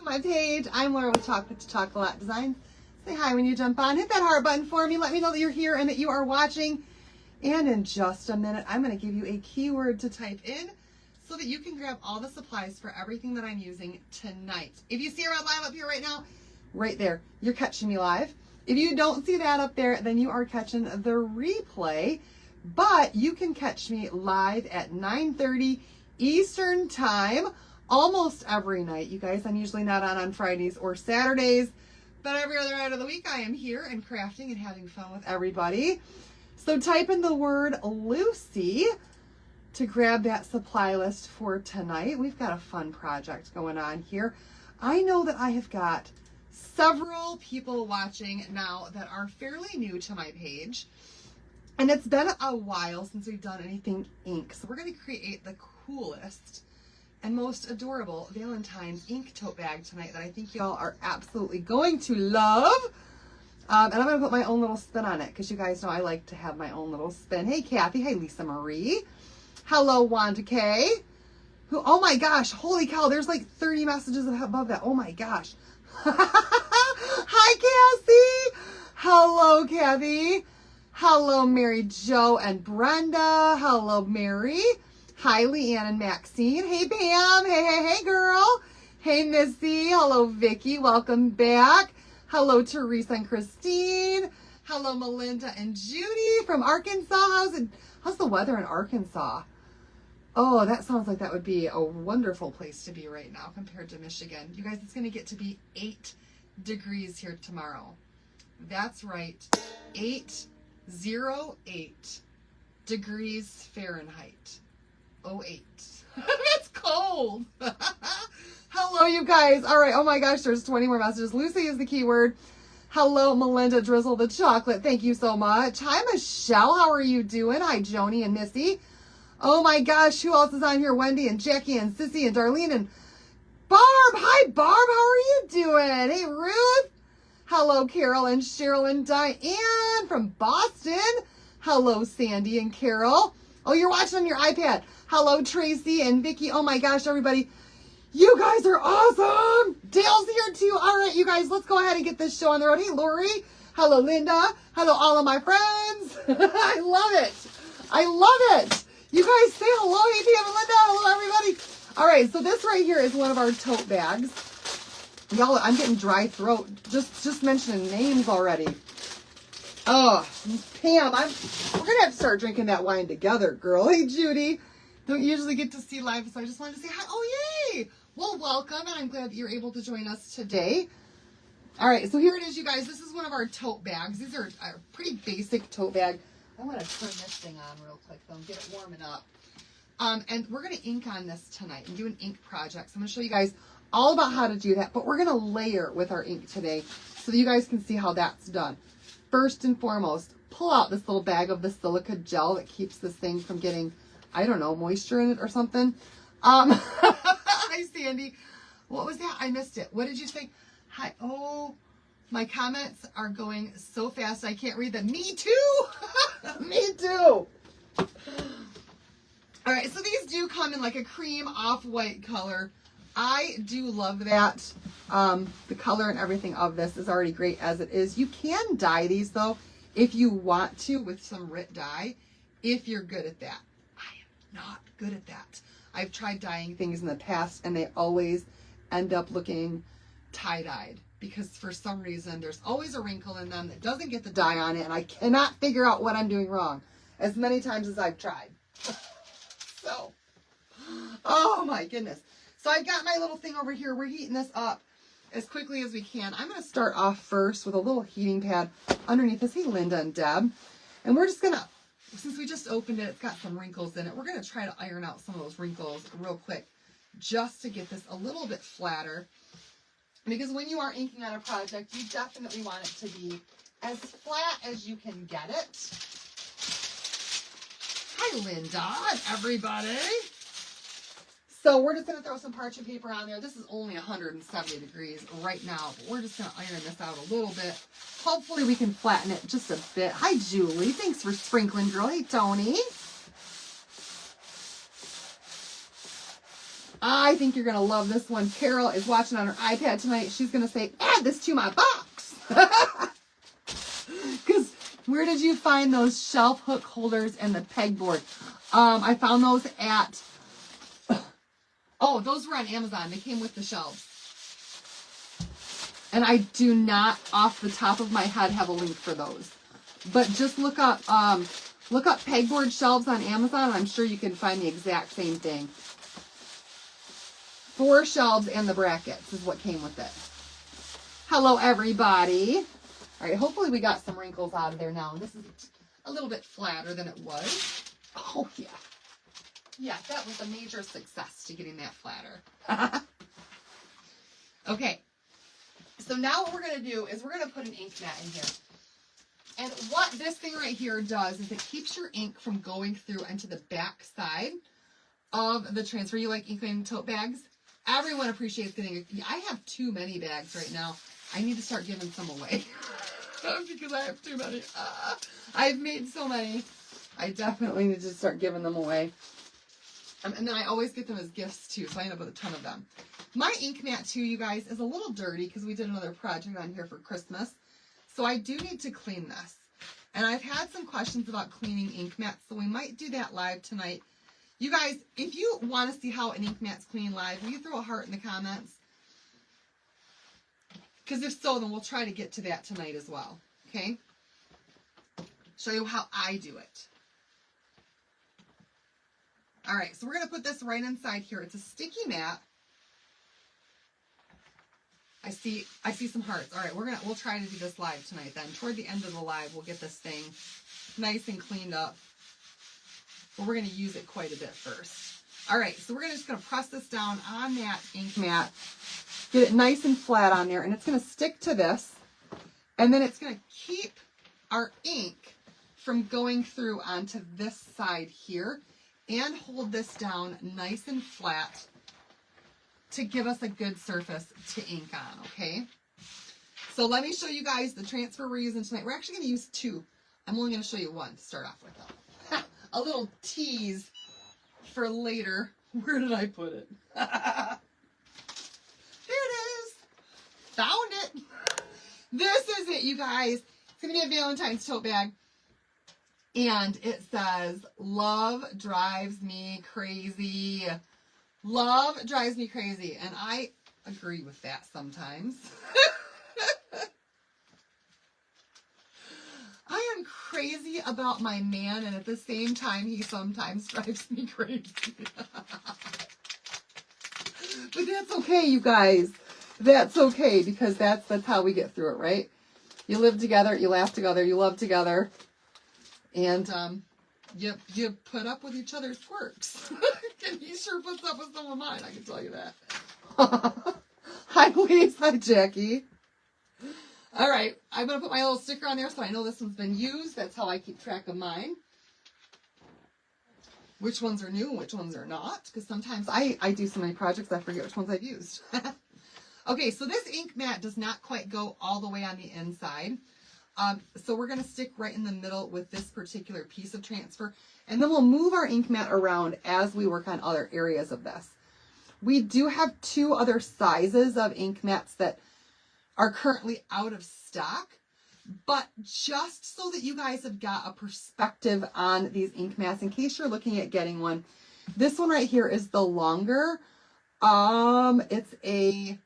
my page. I'm Laura with Chocolate to Chocolate Design. Say hi when you jump on. Hit that heart button for me. Let me know that you're here and that you are watching. And in just a minute, I'm going to give you a keyword to type in so that you can grab all the supplies for everything that I'm using tonight. If you see a red live up here right now, right there, you're catching me live. If you don't see that up there, then you are catching the replay. But you can catch me live at 9:30 Eastern Time almost every night. You guys, I'm usually not on Fridays or Saturdays, but every other night of the week I am here and crafting and having fun with everybody. So type in the word Lucy to grab that supply list for tonight. We've got a fun project going on here. I know that I have got several people watching now that are fairly new to my page. And it's been a while since we've done anything ink. So we're going to create the coolest and most adorable Valentine's ink tote bag tonight that I think y'all are absolutely going to love. And I'm going to put my own little spin on it because you guys know I like to have my own little spin. Hey, Kathy. Hey, Lisa Marie. Hello, Wanda K. Who? Oh, my gosh. Holy cow. There's like 30 messages above that. Oh, my gosh. Hi, Cassie. Hello, Kathy. Hello, Mary Jo and Brenda. Hello, Mary. Hi, Leanne and Maxine. Hey, Pam. Hey, girl. Hey, Missy. Hello, Vicky. Welcome back. Hello, Teresa and Christine. Hello, Melinda and Judy from Arkansas. How's the weather in Arkansas? Oh, that sounds like that would be a wonderful place to be right now compared to Michigan. You guys, it's going to get to be 8 degrees here tomorrow. That's right. 808 degrees Fahrenheit. 08. That's cold. Hello, you guys. All right. Oh my gosh, there's 20 more messages. Lucy is the keyword. Hello, Melinda Drizzle the Chocolate. Thank you so much. Hi, Michelle. How are you doing? Hi, Joni and Missy. Oh my gosh, who else is on here? Wendy and Jackie and Sissy and Darlene and Barb. Hi, Barb. How are you doing? Hey, Ruth. Hello, Carol and Cheryl and Diane from Boston. Hello, Sandy and Carol. Oh, you're watching on your iPad. Hello, Tracy and Vicky. Oh my gosh, everybody. You guys are awesome. Dale's here too. All right, you guys, let's go ahead and get this show on the road. Hey, Lori. Hello, Linda. Hello, all of my friends. I love it. I love it. You guys say hello. Hey, Pam and Linda. Hello, everybody. All right, so this right here is one of our tote bags. Y'all, I'm getting dry throat just mentioning names already. Oh, Pam, we're going to have to start drinking that wine together, girl. Hey, Judy. Don't usually get to see live, so I just wanted to say hi. Oh, yay. Well, welcome, and I'm glad that you're able to join us today. All right, so here it is, you guys. This is one of our tote bags. These are a pretty basic tote bag. I want to turn this thing on real quick, though, and get it warming up. And we're going to ink on this tonight and do an ink project. So I'm going to show you guys all about how to do that, but we're going to layer with our ink today so that you guys can see how that's done. First and foremost, pull out this little bag of the silica gel that keeps this thing from getting, I don't know, moisture in it or something. Hi, Sandy. What was that? I missed it. What did you say? Hi. Oh, my comments are going so fast I can't read them. Me too. Me too. All right, so these do come in like a cream off-white color. I do love that. The color and everything of this is already great as it is. You can dye these, though, if you want to with some RIT dye, if you're good at that. I am not good at that. I've tried dyeing things in the past, and they always end up looking tie-dyed because for some reason there's always a wrinkle in them that doesn't get the dye on it, and I cannot figure out what I'm doing wrong as many times as I've tried. So, oh my goodness. So I've got my little thing over here. We're heating this up as quickly as we can. I'm going to start off first with a little heating pad underneath this. Hey, Linda and Deb. And we're just going to, since we just opened it, it's got some wrinkles in it. We're going to try to iron out some of those wrinkles real quick just to get this a little bit flatter. Because when you are inking on a project, you definitely want it to be as flat as you can get it. Hi, Linda and everybody. So we're just going to throw some parchment paper on there. This is only 170 degrees right now, but we're just going to iron this out a little bit. Hopefully we can flatten it just a bit. Hi, Julie. Thanks for sprinkling, girl. Hey, Tony. I think you're going to love this one. Carol is watching on her iPad tonight. She's going to say, add this to my box. Because where did you find those shelf hook holders and the pegboard? I found those at, oh, those were on Amazon. They came with the shelves. And I do not, off the top of my head, have a link for those. But just look up pegboard shelves on Amazon, and I'm sure you can find the exact same thing. 4 shelves and the brackets is what came with it. Hello, everybody. All right, hopefully we got some wrinkles out of there now. This is a little bit flatter than it was. Oh, yeah. Yeah, that was a major success to getting that flatter. Okay. So now what we're going to do is we're going to put an ink mat in here. And what this thing right here does is it keeps your ink from going through into the back side of the transfer. You like ink in tote bags? Everyone appreciates getting I have too many bags right now. I need to start giving some away. Because I have too many. I've made so many. I definitely need to start giving them away. And then I always get them as gifts too, so I end up with a ton of them. My ink mat too, you guys, is a little dirty because we did another project on here for Christmas. So I do need to clean this. And I've had some questions about cleaning ink mats, so we might do that live tonight. You guys, if you want to see how an ink mat's cleaned live, will you throw a heart in the comments? Because if so, then we'll try to get to that tonight as well. Okay? Show you how I do it. All right, so we're going to put this right inside here. It's a sticky mat. I see some hearts. All right, we'll try to do this live tonight then. Toward the end of the live, we'll get this thing nice and cleaned up. But we're going to use it quite a bit first. All right, so we're just going to press this down on that ink mat. Get it nice and flat on there, and it's going to stick to this. And then it's going to keep our ink from going through onto this side here and hold this down nice and flat to give us a good surface to ink on, okay? So let me show you guys the transfer we're using tonight. We're actually going to use 2. I'm only going to show you 1 to start off with, though. A little tease for later. Where did I put it? Here it is. Found it. This is it, you guys. It's going to be a Valentine's tote bag. And it says, love drives me crazy. Love drives me crazy. And I agree with that sometimes. I am crazy about my man, and at the same time, he sometimes drives me crazy. But that's okay, you guys. That's okay, because that's how we get through it, right? You live together, you laugh together, you love together, and you put up with each other's quirks. And he sure puts up with some of mine, I can tell you that. Hi, Louise. Hi, Jackie. All right, I'm going to put my little sticker on there so I know this one's been used. That's how I keep track of mine. Which ones are new and which ones are not. Because sometimes I do so many projects I forget which ones I've used. Okay, so this ink mat does not quite go all the way on the inside. So we're going to stick right in the middle with this particular piece of transfer. And then we'll move our ink mat around as we work on other areas of this. We do have 2 other sizes of ink mats that are currently out of stock, but just so that you guys have got a perspective on these ink mats, in case you're looking at getting one, this one right here is the longer. It's a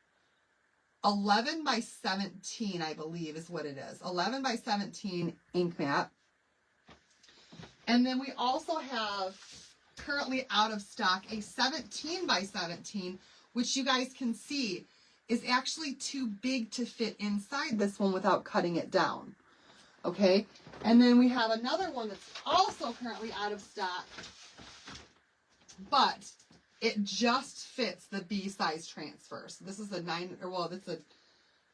11 by 17, I believe is what it is. 11 by 17 ink mat. And then we also have currently out of stock a 17 by 17, which you guys can see is actually too big to fit inside this one without cutting it down. Okay, and then we have another one that's also currently out of stock, but it just fits the B size transfer. So this is a 9, or well, that's a,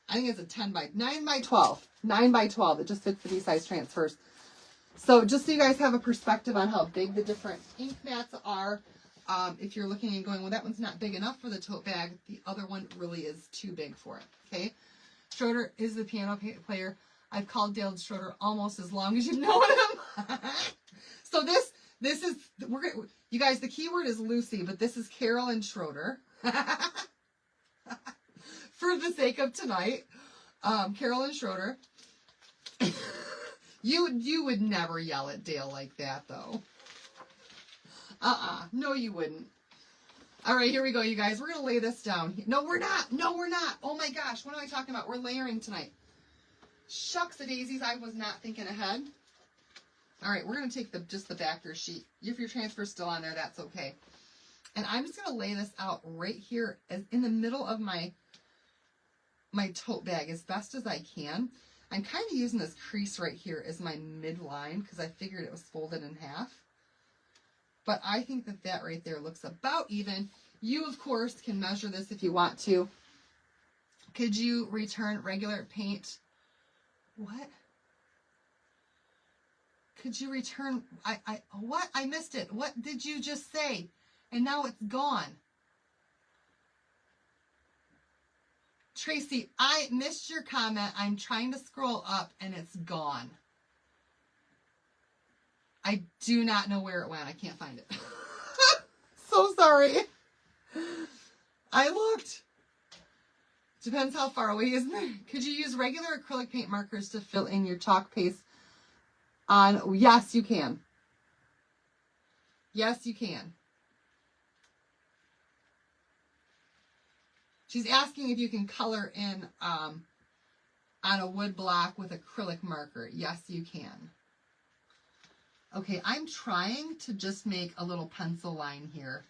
I think it's a 9 by 12. 9 by 12. It just fits the B size transfers. So just so you guys have a perspective on how big the different ink mats are. If you're looking and going, well, that one's not big enough for the tote bag, the other one really is too big for it, okay? Schroeder is the piano player. I've called Dale Schroeder almost as long as you've known him. So This is, you guys, the keyword is Lucy, but this is Carolyn Schroeder. For the sake of tonight, Carolyn Schroeder. You would never yell at Dale like that, though. No, you wouldn't. All right, here we go, you guys. We're going to lay this down. No, we're not. No, we're not. Oh, my gosh. What am I talking about? We're layering tonight. Shucks a daisies. I was not thinking ahead. All right, we're going to take just the backer sheet. If your transfer's still on there, that's okay. And I'm just going to lay this out right here in the middle of my tote bag as best as I can. I'm kind of using this crease right here as my midline because I figured it was folded in half. But I think that right there looks about even. You, of course, can measure this if you want to. Could you return regular paint? What? Could you return? What? I missed it. What did you just say? And now it's gone. Tracy, I missed your comment. I'm trying to scroll up and it's gone. I do not know where it went. I can't find it. So sorry. I looked. Depends how far away, isn't it? Could you use regular acrylic paint markers to fill in your chalk paste on? Yes, you can. Yes, you can. She's asking if you can color in on a wood block with acrylic marker. Yes, you can. Okay, I'm trying to just make a little pencil line here.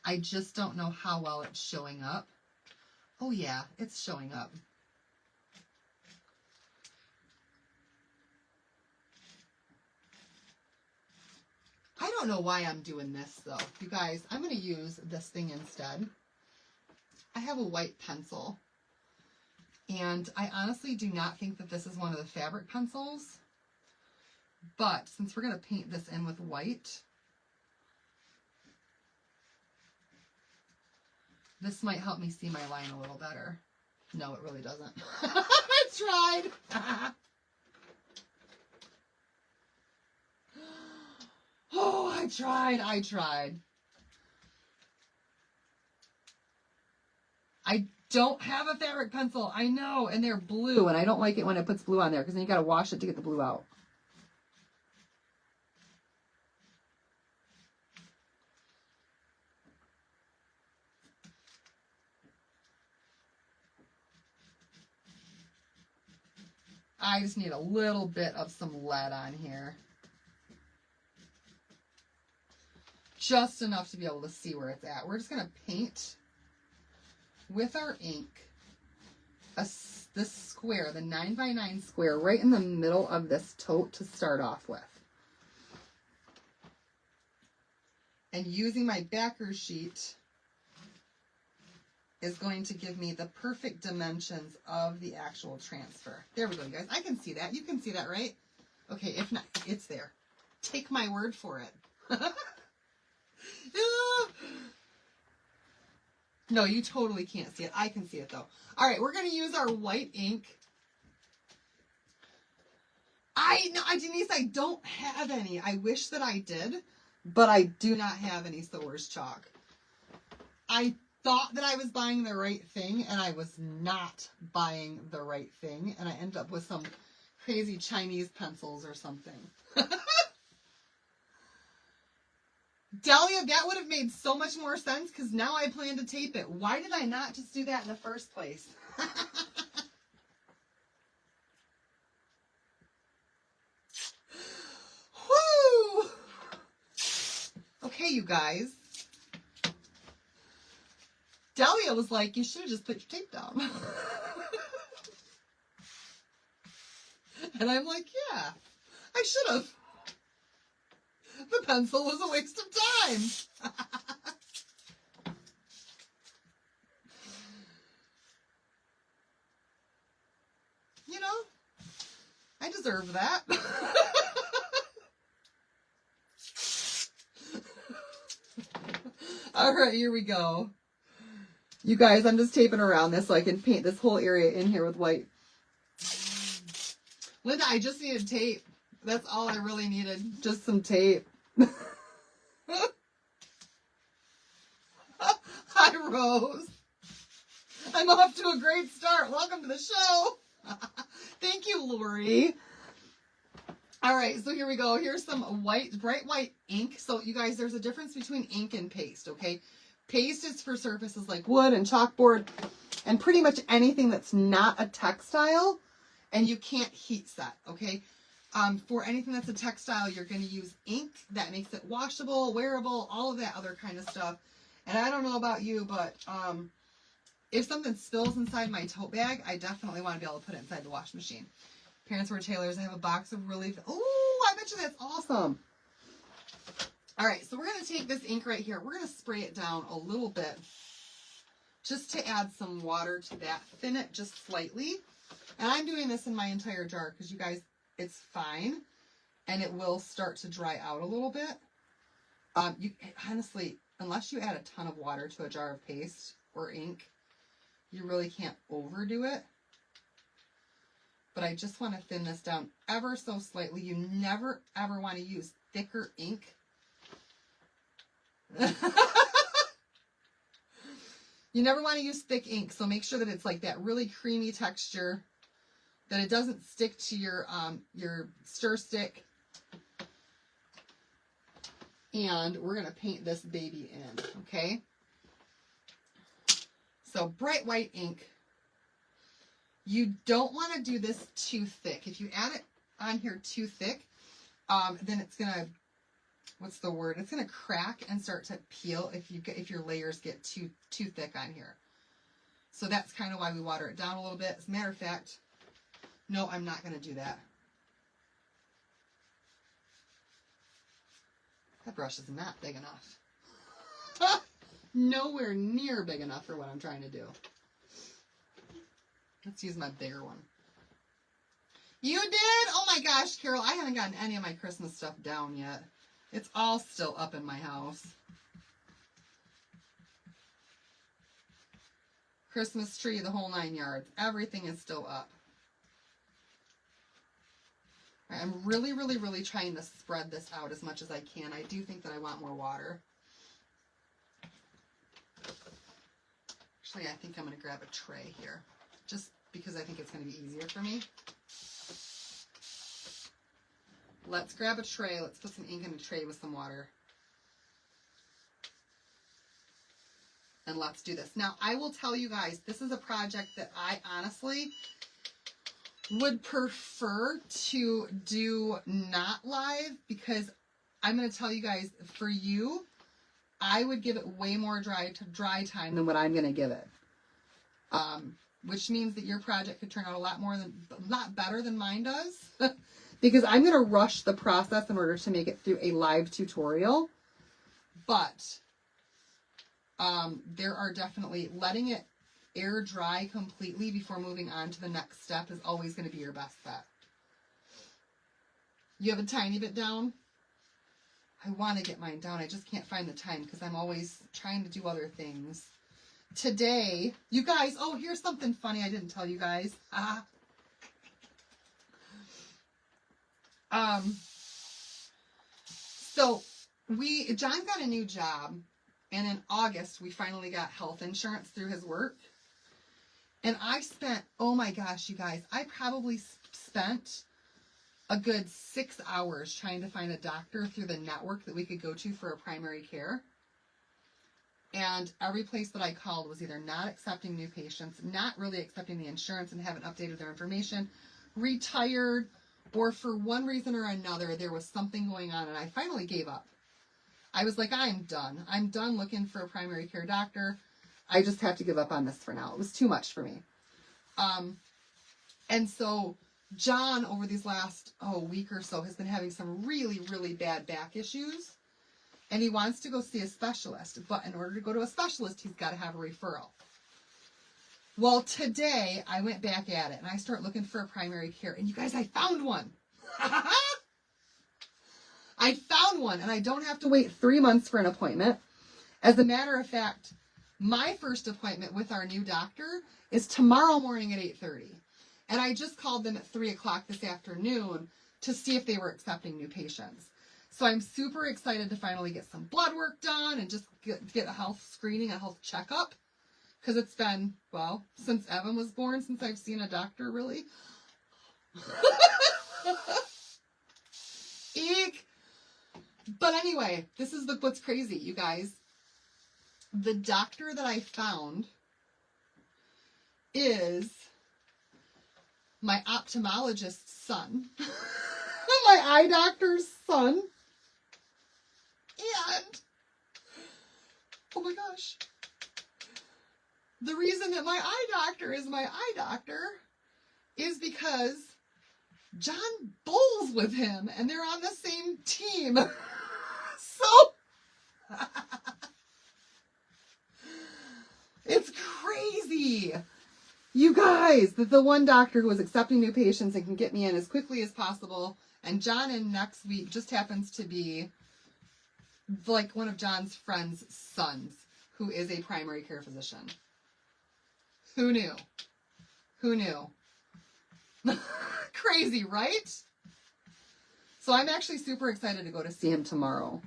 I just don't know how well it's showing up. Oh yeah, it's showing up. I don't know why I'm doing this though. You guys, I'm going to use this thing instead. I have a white pencil. And I honestly do not think that this is one of the fabric pencils. But since we're going to paint this in with white, this might help me see my line a little better. No, it really doesn't. I tried. Oh, I tried. I don't have a fabric pencil. I know, and they're blue, and I don't like it when it puts blue on there because then you got to wash it to get the blue out. I just need a little bit of some lead on here. Just enough to be able to see where it's at. We're just going to paint with our ink this square, the 9x9 square, right in the middle of this tote to start off with. And using my backer sheet is going to give me the perfect dimensions of the actual transfer. There we go, you guys. I can see that. You can see that, right? Okay, if not, it's there. Take my word for it. No, you totally can't see it. I can see it, though. All right, we're going to use our white ink. Denise, I don't have any. I wish that I did, but I do not have any Sewers chalk. I thought that I was buying the right thing, and I was not buying the right thing, and I ended up with some crazy Chinese pencils or something. Dahlia, that would have made so much more sense because now I plan to tape it. Why did I not just do that in the first place? Woo! Okay, you guys. Dahlia was like, you should have just put your tape down. And I'm like, yeah, I should have. The pencil was a waste of time. You know, I deserve that. All right, here we go. You guys, I'm just taping around this so I can paint this whole area in here with white. Linda, I just needed tape. That's all I really needed. Just some tape. Hi, Rose. I'm off to a great start. Welcome to the show. Thank you, Lori. All right, so here we go. Here's some bright white ink. So you guys, there's a difference between ink and paste, okay? Paste is for surfaces like wood and chalkboard and pretty much anything that's not a textile and you can't heat set, okay? For anything that's a textile, you're going to use ink that makes it washable, wearable, all of that other kind of stuff. And I don't know about you, but if something spills inside my tote bag, I definitely want to be able to put it inside the wash machine. Parents were tailors. I have a box of really... Oh, I bet you that's awesome. All right, so we're going to take this ink right here. We're going to spray it down a little bit just to add some water to that. Thin it just slightly. And I'm doing this in my entire jar because you guys, it's fine. And it will start to dry out a little bit. Honestly, unless you add a ton of water to a jar of paste or ink, you really can't overdo it. But I just want to thin this down ever so slightly. You never, ever want to use thicker ink. You never want to use thick ink, so make sure that it's like that really creamy texture, that it doesn't stick to your stir stick. And we're going to paint this baby in, okay? So bright white ink. You don't want to do this too thick. If you add it on here too thick, then it's going to, what's the word? It's going to crack and start to peel if your layers get too thick on here. So that's kind of why we water it down a little bit. As a matter of fact, no, I'm not going to do that. That brush is not big enough. Nowhere near big enough for what I'm trying to do. Let's use my bigger one. You did? Oh my gosh, Carol, I haven't gotten any of my Christmas stuff down yet. It's all still up in my house. Christmas tree, the whole 9 yards. Everything is still up. I'm really, really, really trying to spread this out as much as I can. I do think that I want more water. Actually, I think I'm going to grab a tray here, just because I think it's going to be easier for me. Let's grab a tray. Let's put some ink in a tray with some water. And let's do this. Now, I will tell you guys, this is a project that I honestly would prefer to do not live, because I'm going to tell you guys, for you, I would give it way more dry time than what I'm going to give it. Which means that your project could turn out a lot better than mine does. Because I'm going to rush the process in order to make it through a live tutorial. But there are definitely, letting it air dry completely before moving on to the next step is always going to be your best bet. You have a tiny bit down? I want to get mine down. I just can't find the time because I'm always trying to do other things. Today, you guys, oh, here's something funny I didn't tell you guys. So John got a new job, and in August, we finally got health insurance through his work. And I spent, oh my gosh, you guys, I probably spent a good 6 hours trying to find a doctor through the network that we could go to for a primary care. And every place that I called was either not accepting new patients, not really accepting the insurance and haven't updated their information, retired, or for one reason or another, there was something going on, and I finally gave up. I was like, I'm done. I'm done looking for a primary care doctor. I just have to give up on this for now. It was too much for me. And so John, over these last week or so, has been having some really, really bad back issues. And he wants to go see a specialist. But in order to go to a specialist, he's got to have a referral. Well, today, I went back at it, and I start looking for a primary care. And you guys, I found one. I found one, and I don't have to wait 3 months for an appointment. As a matter of fact, my first appointment with our new doctor is tomorrow morning at 8:30. And I just called them at 3 o'clock this afternoon to see if they were accepting new patients. So I'm super excited to finally get some blood work done and just get a health screening, a health checkup. Because it's been, well, since Evan was born, since I've seen a doctor, really. Eek. But anyway, this is what's crazy, you guys. The doctor that I found is my ophthalmologist's son. My eye doctor's son. And, oh my gosh. The reason that my eye doctor is my eye doctor is because John bowls with him and they're on the same team. So, it's crazy. You guys, that the one doctor who is accepting new patients and can get me in as quickly as possible. And John in next week just happens to be like one of John's friend's sons, who is a primary care physician. Who knew? Who knew? Crazy, right? So I'm actually super excited to go to see him tomorrow.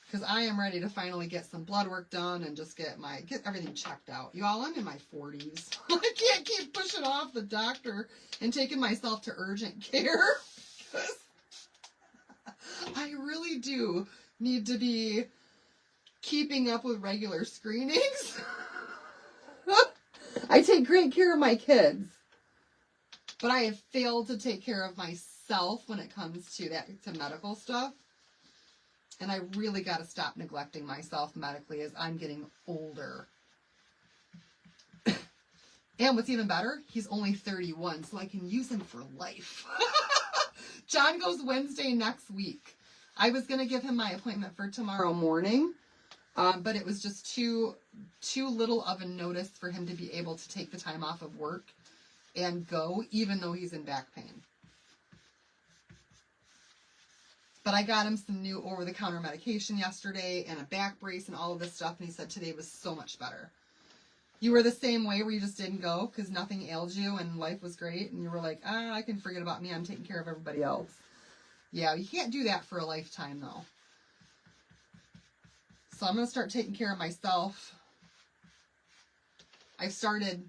Because I am ready to finally get some blood work done and just get everything checked out. Y'all, I'm in my 40s. I can't keep pushing off the doctor and taking myself to urgent care. Because I really do need to be keeping up with regular screenings. I take great care of my kids, but I have failed to take care of myself when it comes to medical stuff. And I really got to stop neglecting myself medically as I'm getting older. And what's even better, he's only 31, so I can use him for life. John goes Wednesday next week. I was going to give him my appointment for tomorrow morning, but it was just too little of a notice for him to be able to take the time off of work and go, even though he's in back pain. But I got him some new over-the-counter medication yesterday and a back brace and all of this stuff, and he said today was so much better. You were the same way where you just didn't go because nothing ailed you and life was great, and you were like, I can forget about me. I'm taking care of everybody else. Yeah, you can't do that for a lifetime, though. So I'm going to start taking care of myself. I've started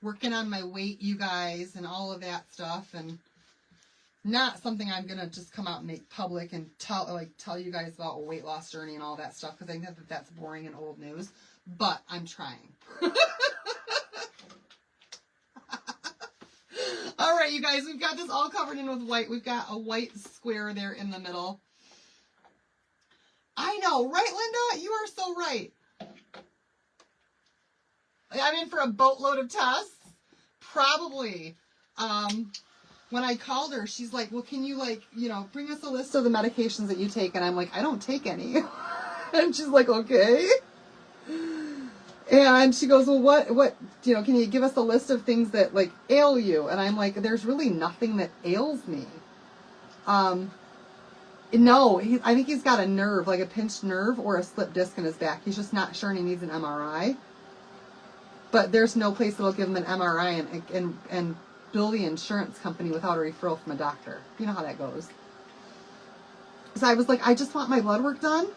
working on my weight, you guys, and all of that stuff, and not something I'm going to just come out and make public and tell you guys about a weight loss journey and all that stuff, because I think that that's boring and old news, but I'm trying. All right, you guys, we've got this all covered in with white. We've got a white square there in the middle. I know, right, Linda? You are so right. I'm in for a boatload of tests. Probably. When I called her, she's like, well, can you, bring us a list of the medications that you take? And I'm like, I don't take any. And she's like, okay. And she goes, well, what, can you give us a list of things that, ail you? And I'm like, there's really nothing that ails me. No, I think he's got a nerve, like a pinched nerve or a slipped disc in his back. He's just not sure and he needs an MRI. But there's no place that'll give him an MRI and bill the insurance company without a referral from a doctor. You know how that goes. So I was like, I just want my blood work done.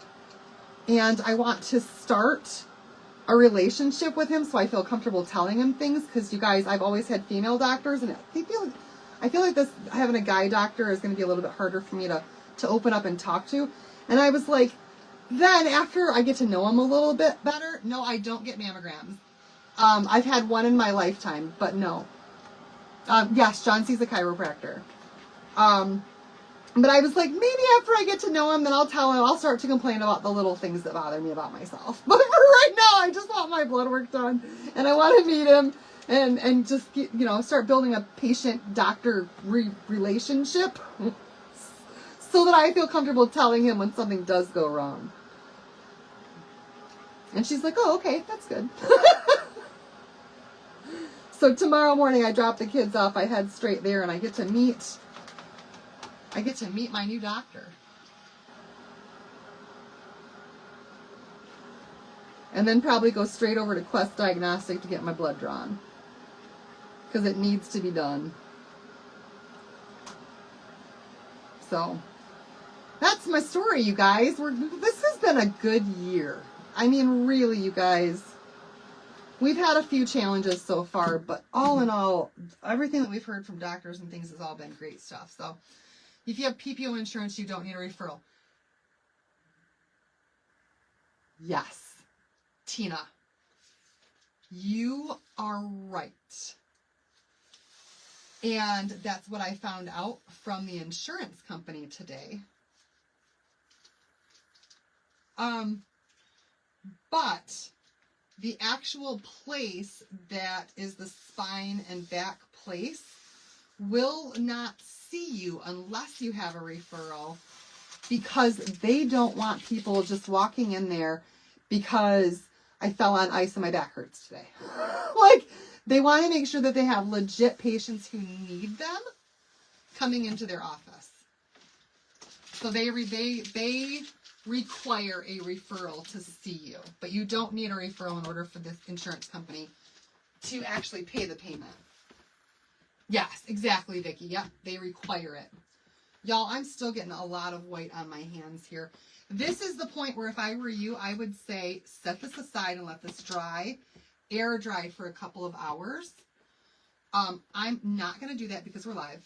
And I want to start a relationship with him so I feel comfortable telling him things. Because, you guys, I've always had female doctors. And I feel like having a guy doctor is going to be a little bit harder for me to open up and talk to. And I was like, then after I get to know him a little bit better, no, I don't get mammograms. I've had one in my lifetime, but no. Yes, John sees a chiropractor. But I was like, maybe after I get to know him, then I'll tell him, I'll start to complain about the little things that bother me about myself. But for right now, I just want my blood work done. And I want to meet him and just, start building a patient-doctor relationship so that I feel comfortable telling him when something does go wrong. And she's like, oh, okay, that's good. So tomorrow morning I drop the kids off, I head straight there, and I get to meet my new doctor. And then probably go straight over to Quest Diagnostic to get my blood drawn. Because it needs to be done. So, that's my story, you guys. This has been a good year. I mean, really, you guys. We've had a few challenges so far, but all in all, everything that we've heard from doctors and things has all been great stuff. So, if you have PPO insurance, you don't need a referral. Yes. Tina, you are right. And that's what I found out from the insurance company today. But the actual place that is the spine and back place will not see you unless you have a referral, because they don't want people just walking in there because I fell on ice and my back hurts today. Like, they want to make sure that they have legit patients who need them coming into their office. So they require a referral to see you, but you don't need a referral in order for this insurance company to actually pay the payment. Yes, exactly, Vicki. Yep, they require it. Y'all, I'm still getting a lot of white on my hands here. This is the point where if I were you, I would say set this aside and let this dry, air dry for a couple of hours. I'm not going to do that because we're live.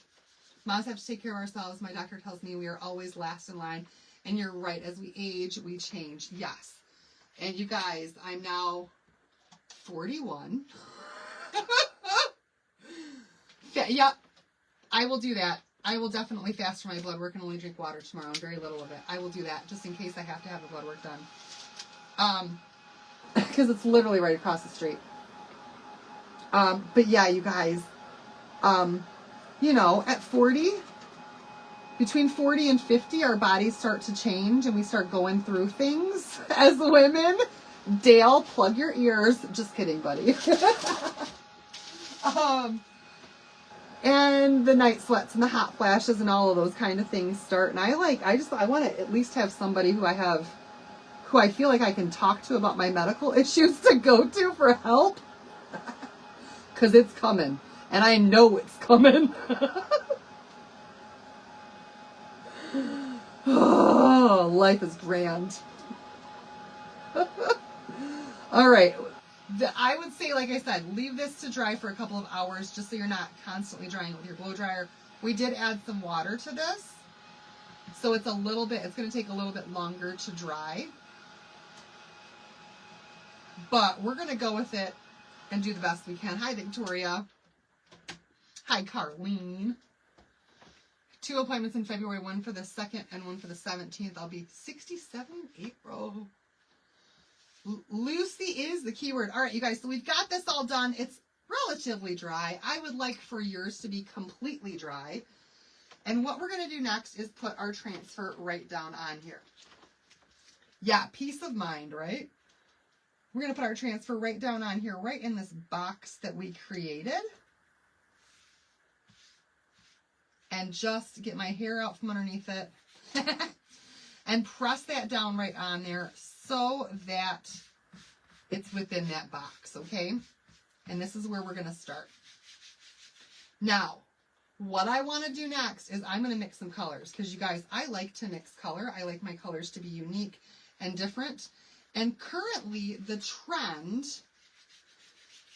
Moms have to take care of ourselves. My doctor tells me we are always last in line. And you're right, as we age, we change. Yes. And you guys, I'm now 41. Yep, I will do that. I will definitely fast for my blood work and only drink water tomorrow, and very little of it. I will do that just in case I have to have the blood work done. Because it's literally right across the street. But yeah, you guys, you know, at 40, between 40 and 50, our bodies start to change and we start going through things as women. Dale, plug your ears. Just kidding, buddy. And the night sweats and the hot flashes and all of those kind of things start. And I want to at least have somebody who I feel like I can talk to about my medical issues to go to for help. Because it's coming. And I know it's coming. Oh, life is grand. All right. I would say, like I said, leave this to dry for a couple of hours just so you're not constantly drying with your blow dryer. We did add some water to this. So it's going to take a little bit longer to dry. But we're going to go with it and do the best we can. Hi, Victoria. Hi, Carlene. 2 appointments in February, one for the 2nd and one for the 17th. I'll be 67 in April. Lucy is the keyword. All right, you guys, so we've got this all done. It's relatively dry. I would like for yours to be completely dry. And what we're going to do next is put our transfer right down on here. Yeah, peace of mind, right? We're going to put our transfer right down on here, right in this box that we created. And just get my hair out from underneath it. And press that down right on there so that it's within that box, okay? And this is where we're going to start. Now, what I want to do next is I'm going to mix some colors because, you guys, I like to mix color. I like my colors to be unique and different. And currently, the trend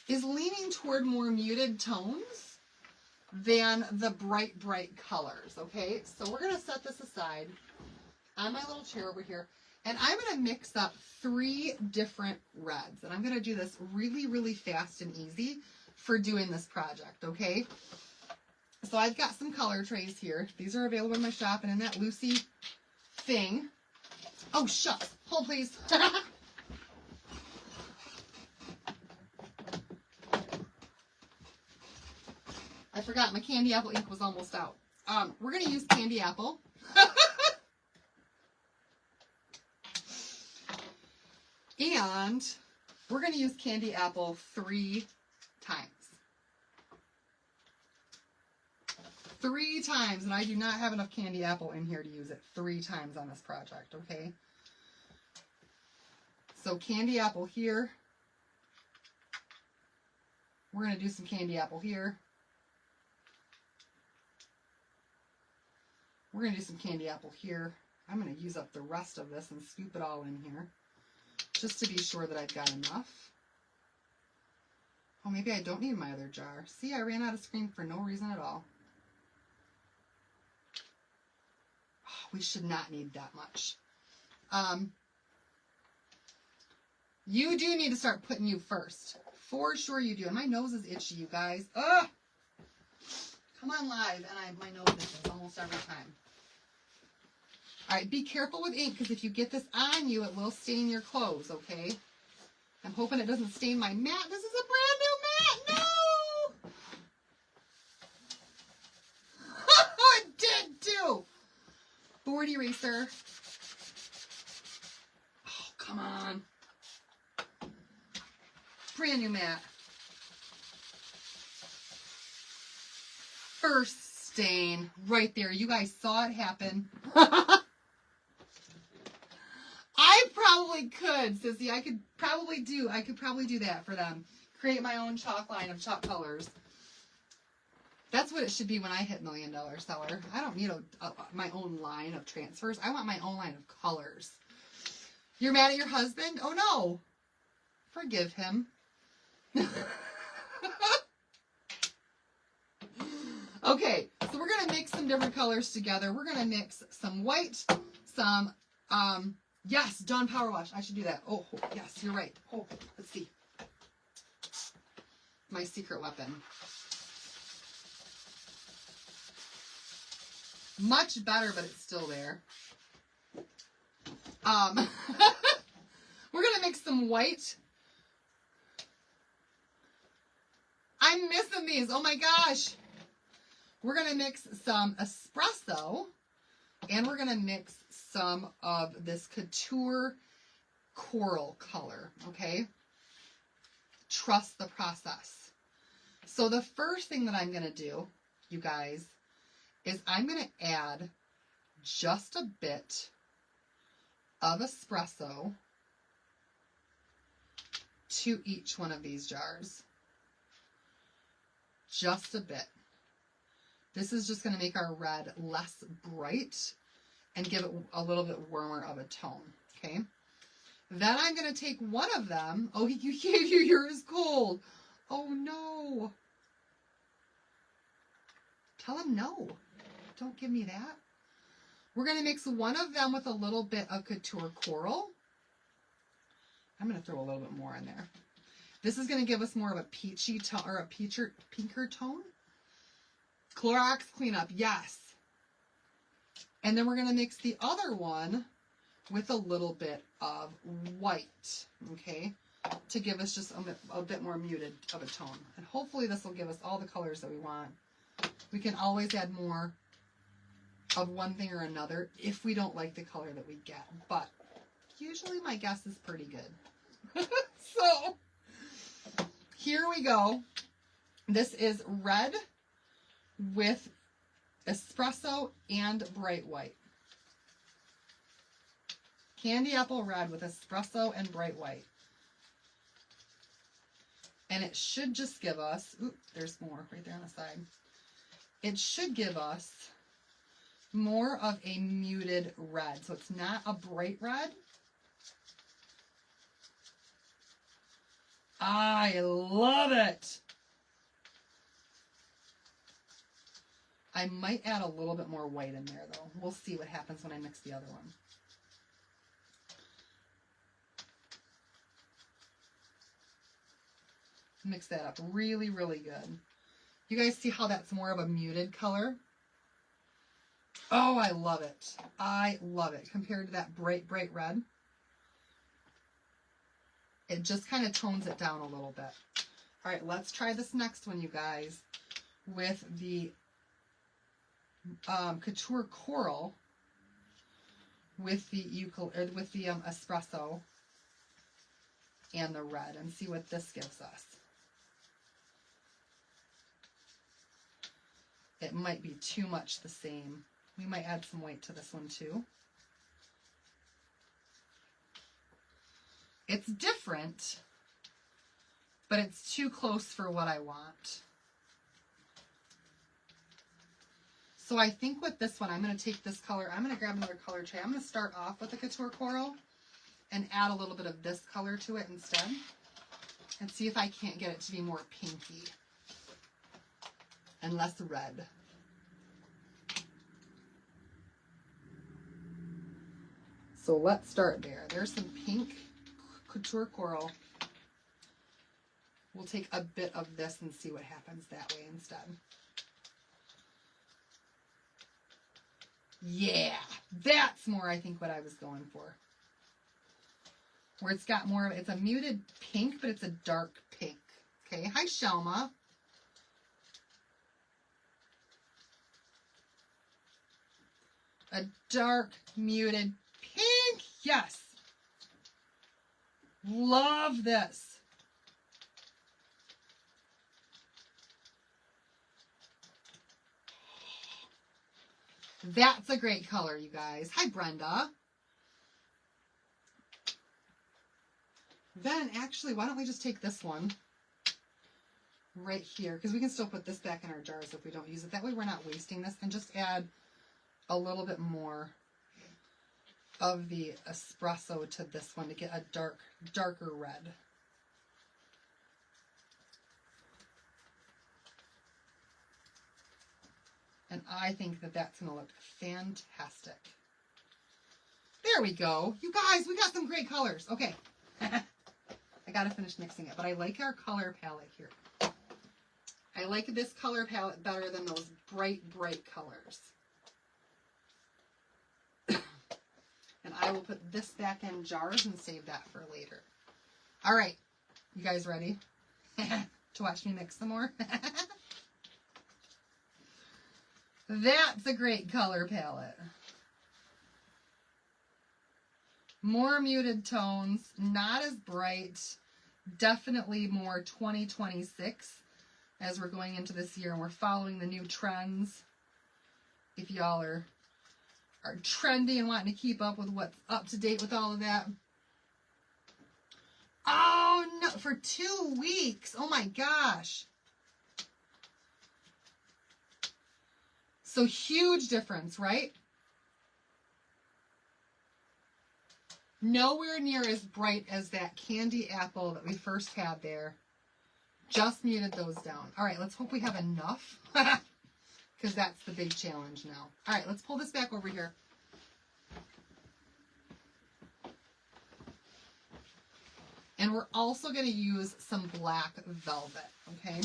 is leaning toward more muted tones than the bright, bright colors, okay? So we're going to set this aside on my little chair over here, and I'm going to mix up 3 different reds, and I'm going to do this really, really fast and easy for doing this project, okay? So I've got some color trays here. These are available in my shop and in that Lucy thing. Oh, shucks. Hold, please. I forgot my candy apple ink was almost out. We're going to use candy apple. And we're going to use candy apple 3 times. 3 times, and I do not have enough candy apple in here to use it 3 times on this project, okay? So candy apple here. We're going to do some candy apple here. We're going to do some candy apple here. I'm going to use up the rest of this and scoop it all in here, just to be sure that I've got enough. Oh, maybe I don't need my other jar. See, I ran out of screen for no reason at all. Oh, we should not need that much. You do need to start putting you first. For sure you do. And my nose is itchy, you guys. Ugh! Come on live, and my nose itches almost every time. All right, be careful with ink, because if you get this on you, it will stain your clothes, okay? I'm hoping it doesn't stain my mat. This is a brand new mat. No! It did too. Board eraser. Oh, come on. Brand new mat. First stain right there. You guys saw it happen. I probably could, Sissy. I could probably do that for them. Create my own chalk line of chalk colors. That's what it should be when I hit $1 Million Seller. I don't need my own line of transfers. I want my own line of colors. You're mad at your husband? Oh no. Forgive him. Okay, so we're going to mix some different colors together. We're going to mix some white, some, yes, Dawn Power Wash. I should do that. Oh, yes, you're right. Oh, let's see. My secret weapon. Much better, but it's still there. We're going to mix some white. I'm missing these. Oh my gosh. We're going to mix some espresso, and we're going to mix some of this couture coral color, okay? Trust the process. So the first thing that I'm going to do, you guys, is I'm going to add just a bit of espresso to each one of these jars. Just a bit. This is just going to make our red less bright and give it a little bit warmer of a tone, okay? Then I'm going to take one of them. Oh, you gave you yours cold. Oh, no. Tell him no. Don't give me that. We're going to mix one of them with a little bit of couture coral. I'm going to throw a little bit more in there. This is going to give us more of a peachy tone, or a pinker tone. Clorox cleanup, yes. And then we're going to mix the other one with a little bit of white, okay, to give us just a bit more muted of a tone. And hopefully this will give us all the colors that we want. We can always add more of one thing or another if we don't like the color that we get. But usually my guess is pretty good. So here we go. This is red with espresso and bright white. Candy apple red with espresso and bright white. And it should just give us, oop, there's more right there on the side. It should give us more of a muted red. So it's not a bright red. I love it. I might add a little bit more white in there, though. We'll see what happens when I mix the other one. Mix that up really, really good. You guys see how that's more of a muted color? Oh, I love it. I love it compared to that bright, bright red. It just kind of tones it down a little bit. All right, let's try this next one, you guys, with the couture coral with the espresso and the red, and see what this gives us. It might be too much the same. We might add some white to this one too. It's different, but it's too close for what I want. So I think with this one, I'm going to take this color. I'm going to grab another color tray. I'm going to start off with the Couture Coral and add a little bit of this color to it instead and see if I can't get it to be more pinky and less red. So let's start there. There's some pink Couture Coral. We'll take a bit of this and see what happens that way instead. Yeah, that's more, I think, what I was going for. Where it's got more of, it's a muted pink, but it's a dark pink. Okay, hi Shelma. A dark muted pink, yes. Love this. That's a great color, you guys. Hi, Brenda. Then, actually, why don't we just take this one right here, because we can still put this back in our jars if we don't use it. That way we're not wasting this, and just add a little bit more of the espresso to this one to get a darker red. And I think that that's going to look fantastic. There we go. You guys, we got some great colors. Okay. I got to finish mixing it, but I like our color palette here. I like this color palette better than those bright, bright colors. And I will put this back in jars and save that for later. All right. You guys ready to watch me mix some more? That's a great color palette. More muted tones, not as bright, definitely more 2026 as we're going into this year and we're following the new trends. If y'all are trendy and wanting to keep up with what's up to date with all of that. Oh no, for 2 weeks. Oh my gosh. So huge difference, right? Nowhere near as bright as that candy apple that we first had there. Just muted those down. All right, let's hope we have enough because that's the big challenge now. All right, let's pull this back over here. And we're also going to use some black velvet, okay?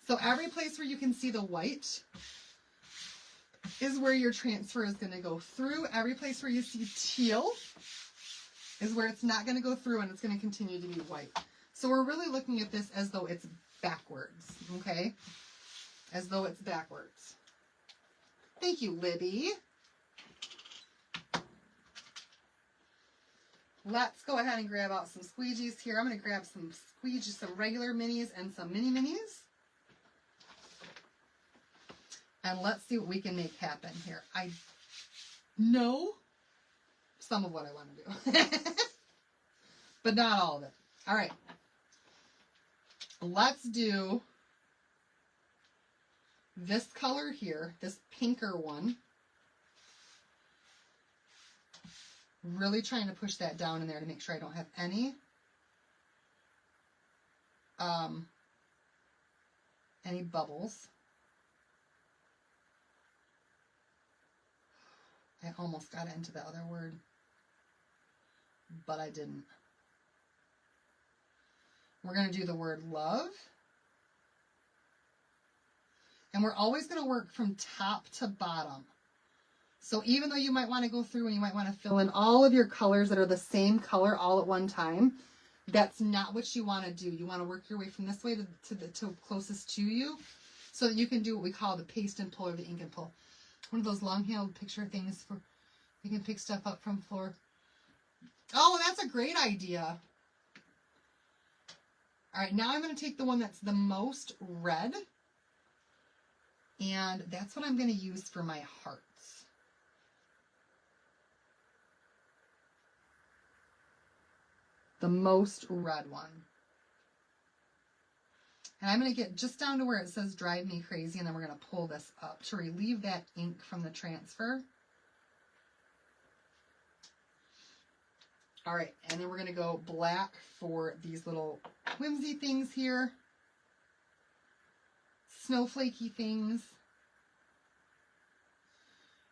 So every place where you can see the white is where your transfer is going to go through. Every place where you see teal is where it's not going to go through and it's going to continue to be white. So we're really looking at this as though it's backwards, okay? As though it's backwards. Thank you, Libby. Let's go ahead and grab out some squeegees here. I'm going to grab some squeegees, some regular minis and some mini minis. And let's see what we can make happen here. I know some of what I want to do, but not all of it. All right. Let's do this color here, this pinker one. Really trying to push that down in there to make sure I don't have any bubbles. I almost got into the other word, but I didn't. We're going to do the word love. And we're always going to work from top to bottom. So even though you might want to go through and you might want to fill in all of your colors that are the same color all at one time, that's not what you want to do. You want to work your way from this way to closest to you so that you can do what we call the paste and pull or the ink and pull. One of those long-handled picture things for you can pick stuff up from floor. Oh, that's a great idea. All right, now I'm going to take the one that's the most red, and that's what I'm going to use for my hearts. the most red one. And I'm going to get just down to where it says drive me crazy, and then we're going to pull this up to relieve that ink from the transfer. All right, and then we're going to go black for these little whimsy things here. Snowflakey things.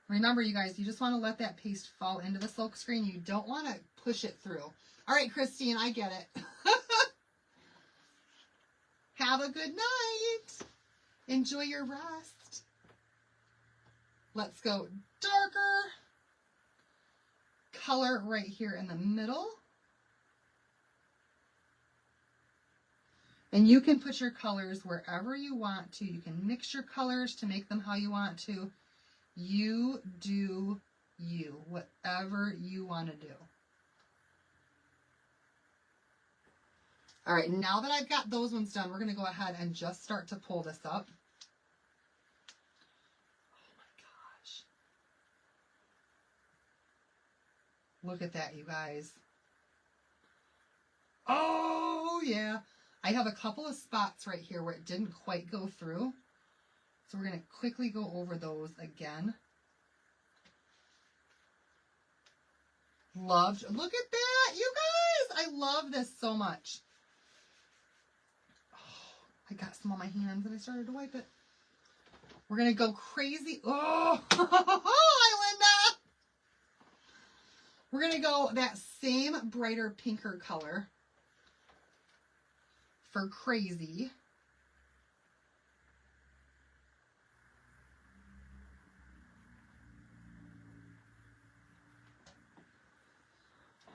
Remember, you guys, you just want to let that paste fall into the silk screen. You don't want to push it through. All right, Christine, I get it. Have a good night. Enjoy your rest. Let's go darker color right here in the middle. And you can put your colors wherever you want to. You can mix your colors to make them how you want to. You do you, whatever you want to do. All right, now that I've got those ones done, we're going to go ahead and just start to pull this up. Oh my gosh. Look at that, you guys. Oh, yeah. I have a couple of spots right here where it didn't quite go through. So we're going to quickly go over those again. Loved. Look at that, you guys. I love this so much. I got some on my hands and I started to wipe it. We're going to go crazy. Oh, hi, Linda. We're going to go that same brighter pinker color for crazy.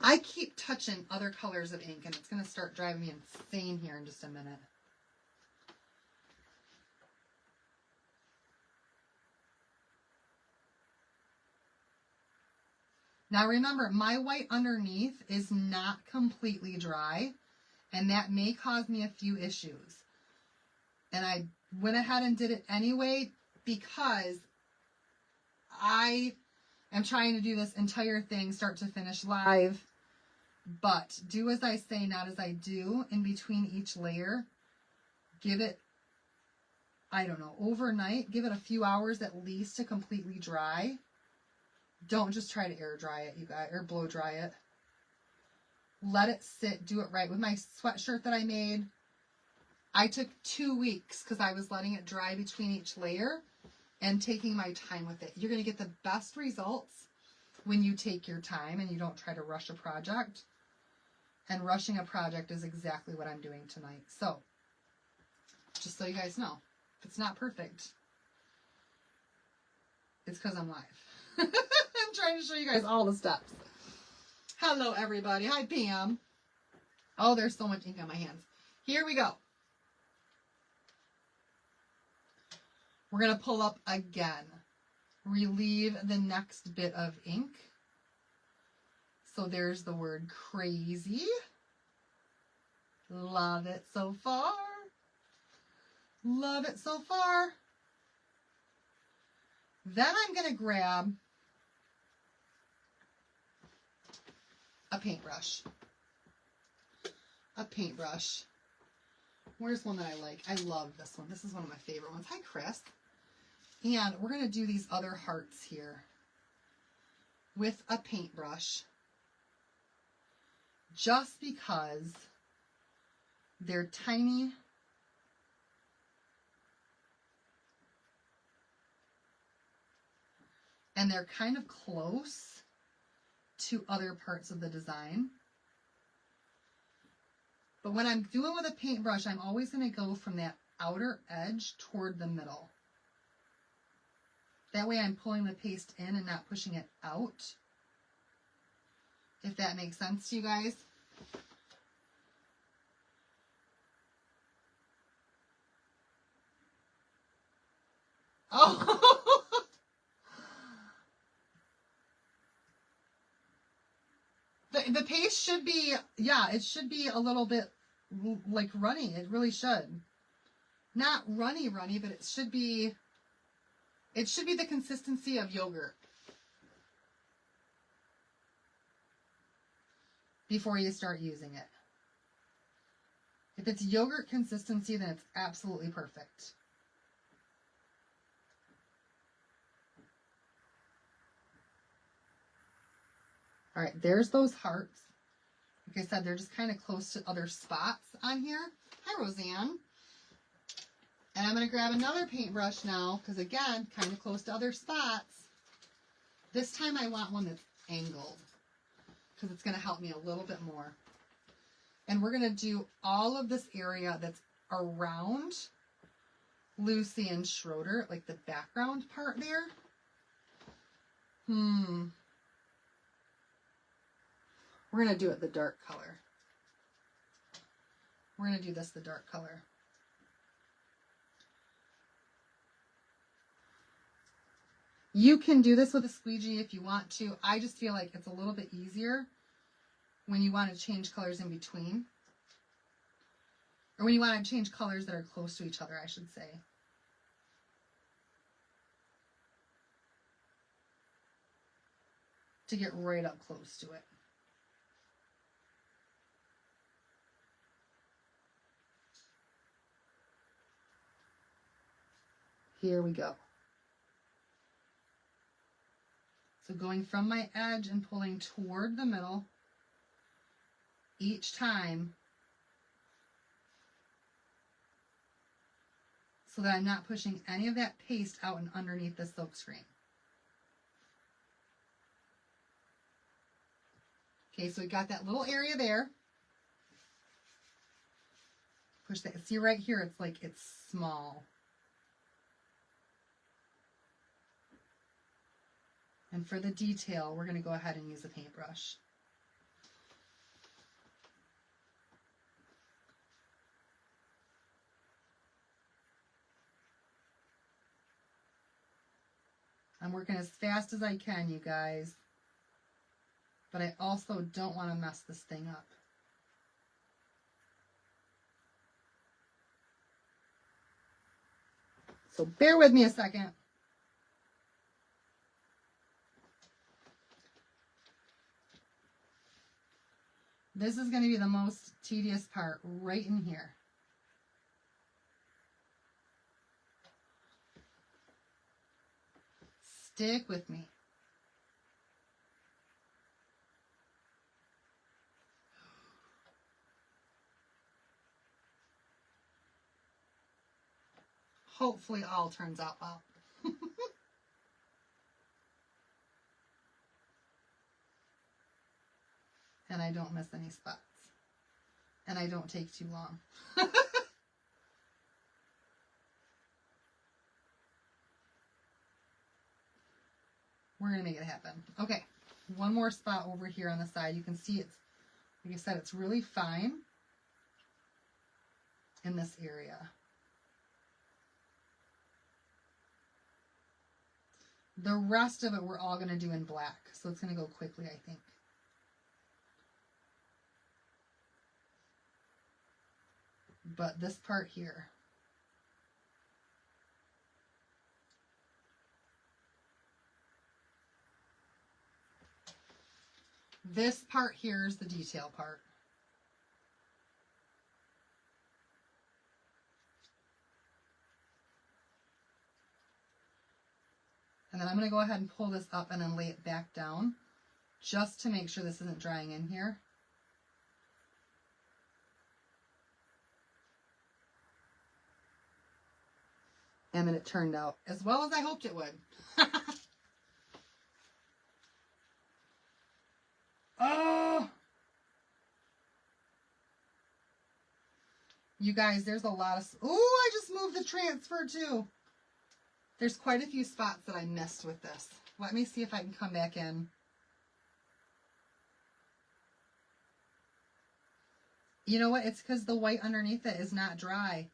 I keep touching other colors of ink and it's going to start driving me insane here in just a minute. Now remember, my white underneath is not completely dry, and that may cause me a few issues. And I went ahead and did it anyway because I am trying to do this entire thing start to finish live. But do as I say, not as I do. In between each layer, give it, I don't know, overnight. Give it a few hours at least to completely dry. Don't just try to air dry it, you guys, or blow dry it. Let it sit. Do it right. With my sweatshirt that I made, I took 2 weeks because I was letting it dry between each layer and taking my time with it. You're going to get the best results when you take your time and you don't try to rush a project. And rushing a project is exactly what I'm doing tonight. So, just so you guys know, if it's not perfect, it's because I'm live. I'm trying to show you guys all the steps. Hello, everybody. Hi, Pam. Oh, there's so much ink on my hands. Here we go. We're going to pull up again. Relieve the next bit of ink. So there's the word crazy. Love it so far. Love it so far. Then I'm going to grab a paintbrush. A paintbrush. Where's one that I like? I love this one. This is one of my favorite ones. Hi, Chris. And we're going to do these other hearts here with a paintbrush. Just because they're tiny. And they're kind of close to other parts of the design. But when I'm doing with a paintbrush, I'm always going to go from that outer edge toward the middle. That way I'm pulling the paste in and not pushing it out. If that makes sense to you guys. Oh! The paste should be, yeah, it should be a little bit like runny. It really should. Not runny, but it should be the consistency of yogurt. before you start using it. If it's yogurt consistency, then it's absolutely perfect. All right, there's those hearts. Like I said, they're just kind of close to other spots on here. Hi, Roseanne. And I'm going to grab another paintbrush now, because again, kind of close to other spots. This time I want one that's angled, because it's going to help me a little bit more. And we're going to do all of this area that's around Lucy and Schroeder, like the background part there. We're going to do it the dark color. We're going to do this the dark color. You can do this with a squeegee if you want to. I just feel like it's a little bit easier when you want to change colors in between. Or when you want to change colors that are close to each other, I should say. To get right up close to it. Here we go. So going from my edge and pulling toward the middle each time, so that I'm not pushing any of that paste out and underneath the silk screen. Okay, so we got that little area there. Push that. See right here, it's like it's small. And for the detail, we're going to go ahead and use a paintbrush. I'm working as fast as I can, you guys. But I also don't want to mess this thing up. So bear with me a second. This is going to be the most tedious part right in here. Stick with me. Hopefully all turns out well. And I don't miss any spots. And I don't take too long. We're going to make it happen. Okay, one more spot over here on the side. You can see it's, like I said, it's really fine in this area. The rest of it we're all going to do in black, so it's going to go quickly, I think. But this part here, this part here is the detail part. And then I'm going to go ahead and pull this up and then lay it back down just to make sure this isn't drying in here. And then it turned out as well as I hoped it would. Oh! You guys, there's a lot of... Oh, I just moved the transfer too. There's quite a few spots that I missed with this. Let me see if I can come back in. You know what? It's because the white underneath it is not dry.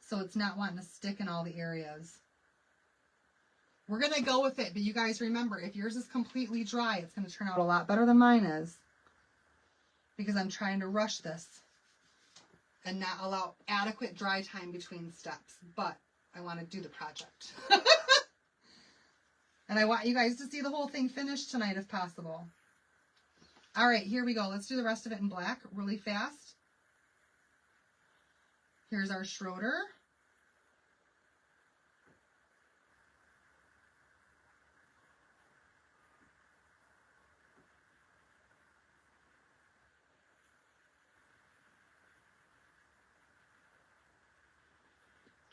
So it's not wanting to stick in all the areas. We're going to go with it, but you guys remember, if yours is completely dry, it's going to turn out a lot better than mine is. Because I'm trying to rush this and not allow adequate dry time between steps. But I want to do the project. And I want you guys to see the whole thing finished tonight if possible. All right, here we go. Let's do the rest of it in black really fast. Here's our Schroeder.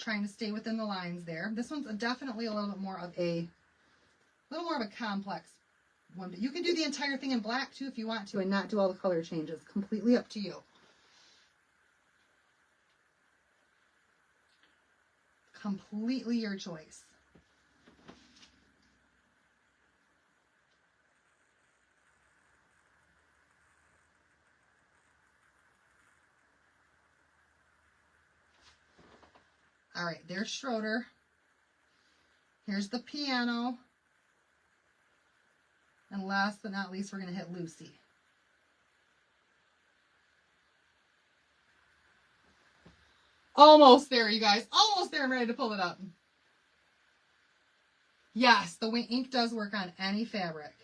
Trying to stay within the lines there. This one's definitely a little bit more of a complex one, but you can do the entire thing in black too if you want to and not do all the color changes. Completely up to you. Completely your choice. All right, there's Schroeder. Here's the piano. And last but not least, we're going to hit Lucy. Almost there, you guys. Almost there. I'm ready to pull it up. Yes, the ink does work on any fabric.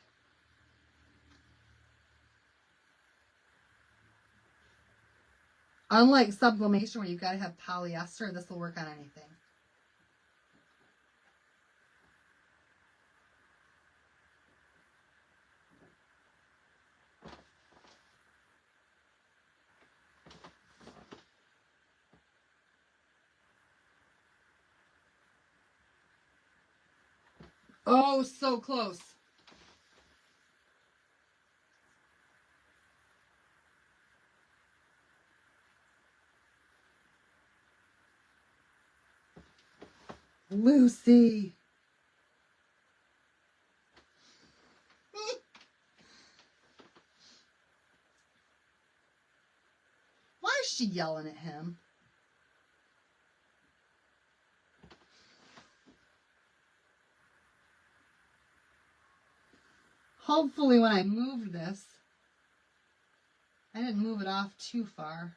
Unlike sublimation where you've got to have polyester, this will work on anything. Oh, so close. Lucy. Why is she yelling at him? Hopefully when I move this, I didn't move it off too far.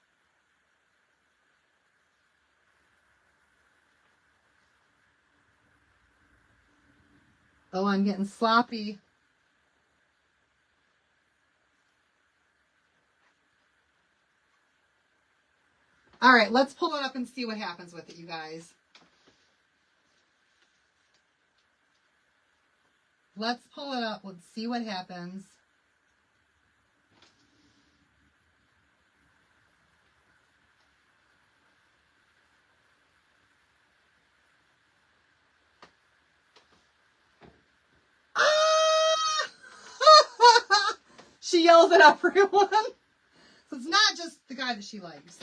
Oh, I'm getting sloppy. All right, let's pull it up and see what happens with it, you guys. Let's pull it up. Let's see what happens. Ah! She yells at everyone. So it's not just the guy that she likes.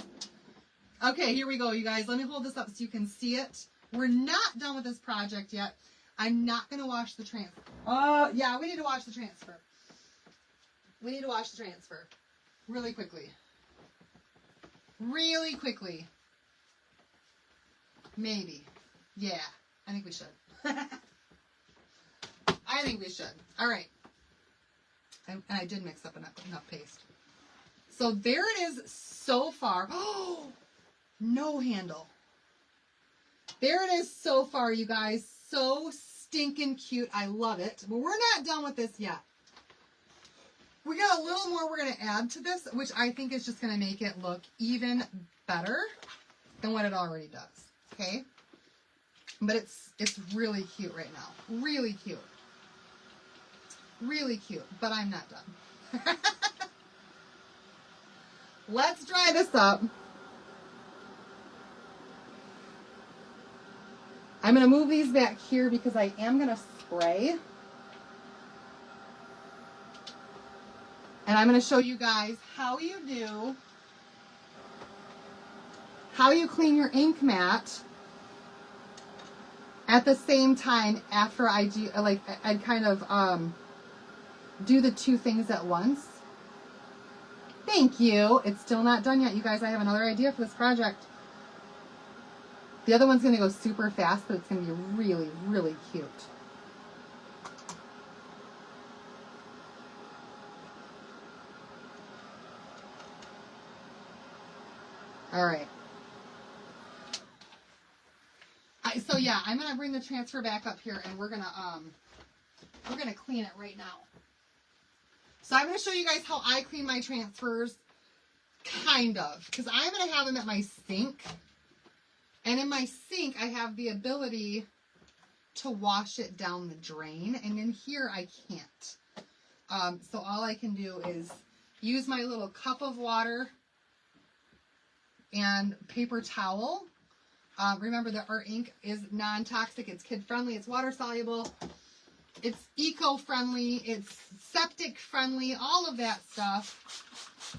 Okay, here we go, you guys. Let me hold this up so you can see it. We're not done with this project yet. I'm not going to wash the transfer. Yeah, we need to wash the transfer. We need to wash the transfer. Really quickly. Really quickly. Maybe. Yeah, I think we should. I think we should. All right. And I did mix up enough paste. So there it is so far. Oh, no handle. There it is so far, you guys. So stinking cute. I love it. But we're not done with this yet. We got a little more we're going to add to this, which I think is just going to make it look even better than what it already does. Okay? But it's really cute right now. Really cute. Really cute. But I'm not done. Let's dry this up. I'm going to move these back here because I am going to spray. And I'm going to show you guys how you clean your ink mat at the same time after I do, like, I kind of do the two things at once. Thank you. It's still not done yet, you guys. I have another idea for this project. The other one's going to go super fast, but it's going to be really, really cute. All right. So yeah, I'm going to bring the transfer back up here and we're going to clean it right now. So I'm going to show you guys how I clean my transfers, kind of, because I'm going to have them at my sink. And in my sink, I have the ability to wash it down the drain. And in here, I can't. So all I can do is use my little cup of water and paper towel. Remember that our ink is non-toxic, it's kid-friendly, it's water-soluble, it's eco-friendly, it's septic-friendly, all of that stuff.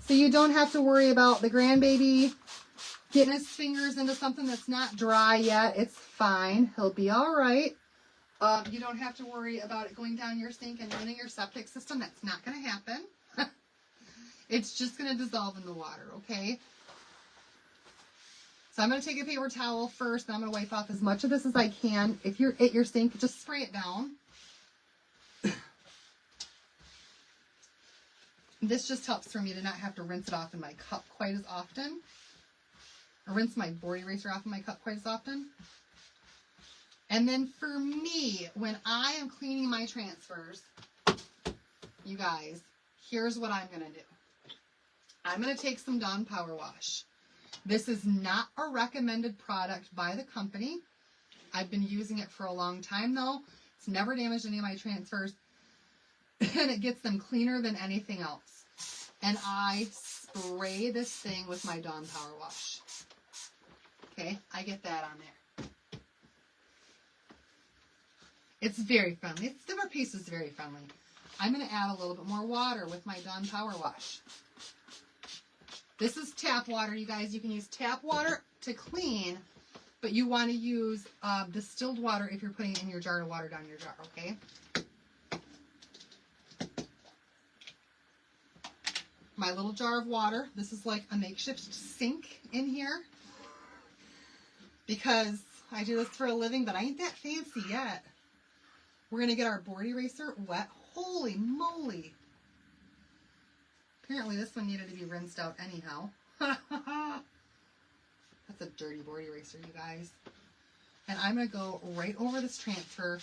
So you don't have to worry about the grandbaby getting his fingers into something that's not dry yet. It's fine. He'll be all right. You don't have to worry about it going down your sink and ruining your septic system. That's not going to happen. It's just going to dissolve in the water, okay? So I'm going to take a paper towel first, and I'm going to wipe off as much of this as I can. If you're at your sink, just spray it down. This just helps for me to not have to rinse it off in my cup quite as often. Or rinse my board eraser off in my cup quite as often. And then for me, when I am cleaning my transfers, you guys, here's what I'm going to do. I'm going to take some Dawn Power Wash. This is not a recommended product by the company. I've been using it for a long time though. It's never damaged any of my transfers. And it gets them cleaner than anything else. And I spray this thing with my Dawn Power Wash. Okay, I get that on there. It's very friendly. The paste is very friendly. I'm going to add a little bit more water with my Dawn Power Wash. This is tap water, you guys. You can use tap water to clean, but you want to use distilled water if you're putting it in your jar to water down your jar, okay? My little jar of water. This is like a makeshift sink in here because I do this for a living, but I ain't that fancy yet. We're going to get our board eraser wet. Holy moly. Apparently this one needed to be rinsed out anyhow. That's a dirty board eraser, you guys. And I'm going to go right over this transfer.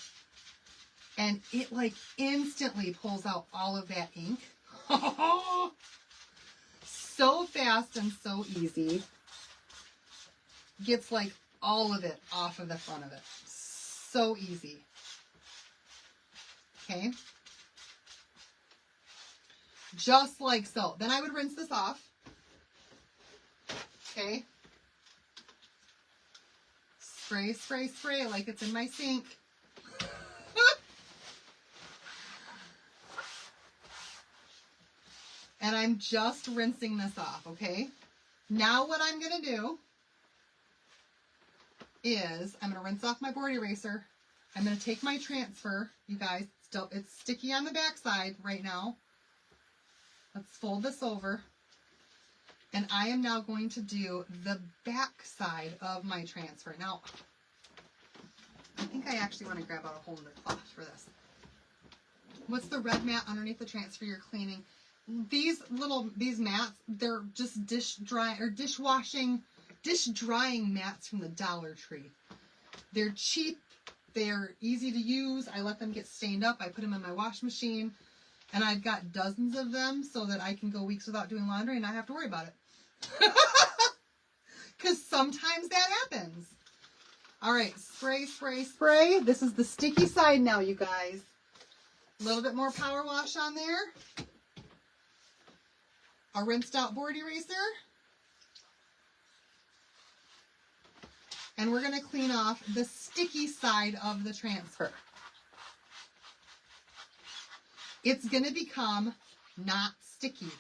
And it like instantly pulls out all of that ink. So fast and so easy. Gets like all of it off of the front of it. So easy. Okay. Just like so. Then I would rinse this off. Okay. Spray, spray, spray like it's in my sink. And I'm just rinsing this off, okay? Now what I'm going to do is I'm going to rinse off my board eraser. I'm going to take my transfer. You guys, it's sticky on the back side right now. Let's fold this over. And I am now going to do the back side of my transfer. Now, I think I actually want to grab out a whole other cloth for this. What's the red mat underneath the transfer you're cleaning? These mats, they're just dish drying mats from the Dollar Tree. They're cheap. They're easy to use. I let them get stained up. I put them in my wash machine. And I've got dozens of them so that I can go weeks without doing laundry and not have to worry about it. Because sometimes that happens. All right, spray, spray, spray. This is the sticky side now, you guys. A little bit more power wash on there. A rinsed out board eraser. And we're going to clean off the sticky side of the transfer. It's going to become not sticky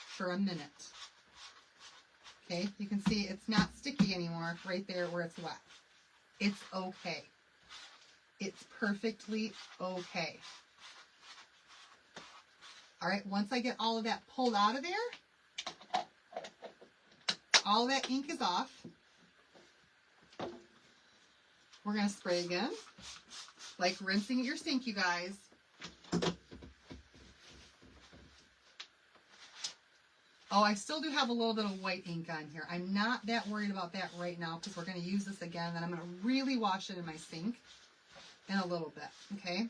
for a minute. Okay, you can see it's not sticky anymore right there where it's wet. It's okay. It's perfectly okay. All right, once I get all of that pulled out of there, all that ink is off. We're going to spray again, like rinsing at your sink, you guys. Oh, I still do have a little bit of white ink on here. I'm not that worried about that right now because we're going to use this again. And I'm going to really wash it in my sink in a little bit, okay?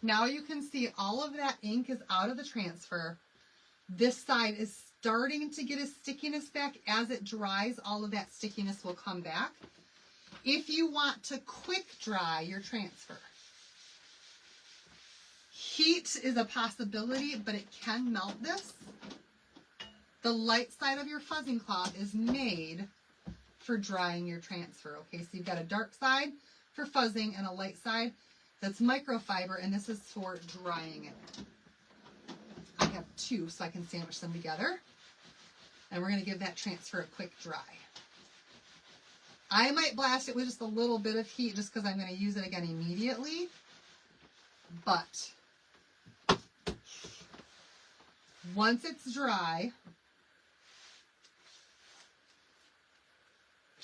Now you can see all of that ink is out of the transfer. This side is starting to get a stickiness back. As it dries, all of that stickiness will come back. If you want to quick dry your transfer, heat is a possibility, but it can melt this. The light side of your fuzzing cloth is made for drying your transfer. Okay, so you've got a dark side for fuzzing and a light side that's microfiber, and this is for drying it. I have two so I can sandwich them together. And we're going to give that transfer a quick dry. I might blast it with just a little bit of heat just because I'm going to use it again immediately. But once it's dry,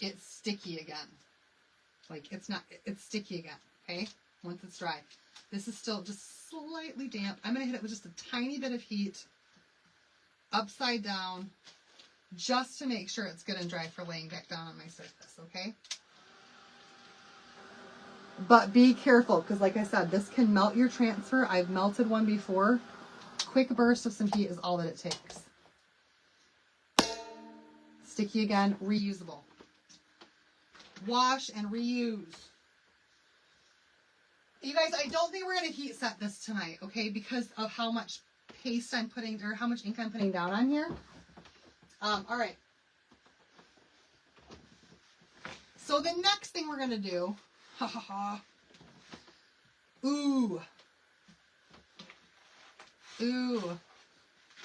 it's sticky again. Like it's sticky again, okay? Once it's dry. This is still just slightly damp. I'm going to hit it with just a tiny bit of heat, upside down, just to make sure it's good and dry for laying back down on my surface, okay? But be careful, because like I said, this can melt your transfer. I've melted one before. Quick burst of some heat is all that it takes. Sticky again, reusable. Wash and reuse. You guys, I don't think we're going to heat set this tonight, okay? Because of how much paste I'm putting, or how much ink I'm putting down on here. All right. So the next thing we're going to do, ooh.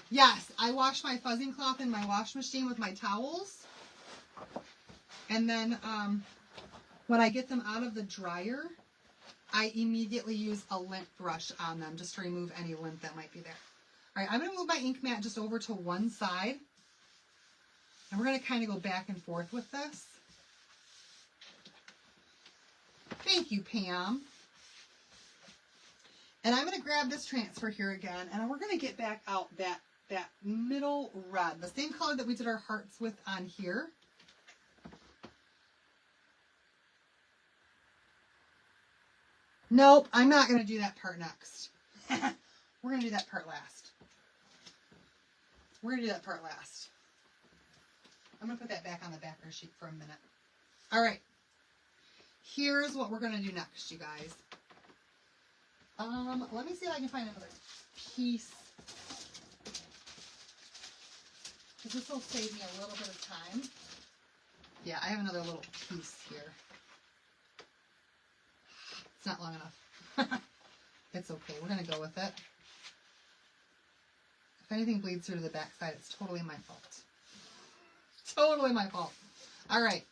Yes, I wash my fuzzing cloth in my wash machine with my towels. And then when I get them out of the dryer, I immediately use a lint brush on them just to remove any lint that might be there. All right, I'm going to move my ink mat just over to one side. And we're going to kind of go back and forth with this. Thank you, Pam. And I'm going to grab this transfer here again, and we're going to get back out that middle red, the same color that we did our hearts with on here. Nope, I'm not going to do that part next. We're going to do that part last. I'm going to put that back on the backer sheet for a minute. All right. Here's what we're going to do next, you guys. Let me see if I can find another piece. Because this will save me a little bit of time. Yeah, I have another little piece here. It's not long enough. It's okay. We're going to go with it. If anything bleeds through to the back side, it's totally my fault. Totally my fault. All right.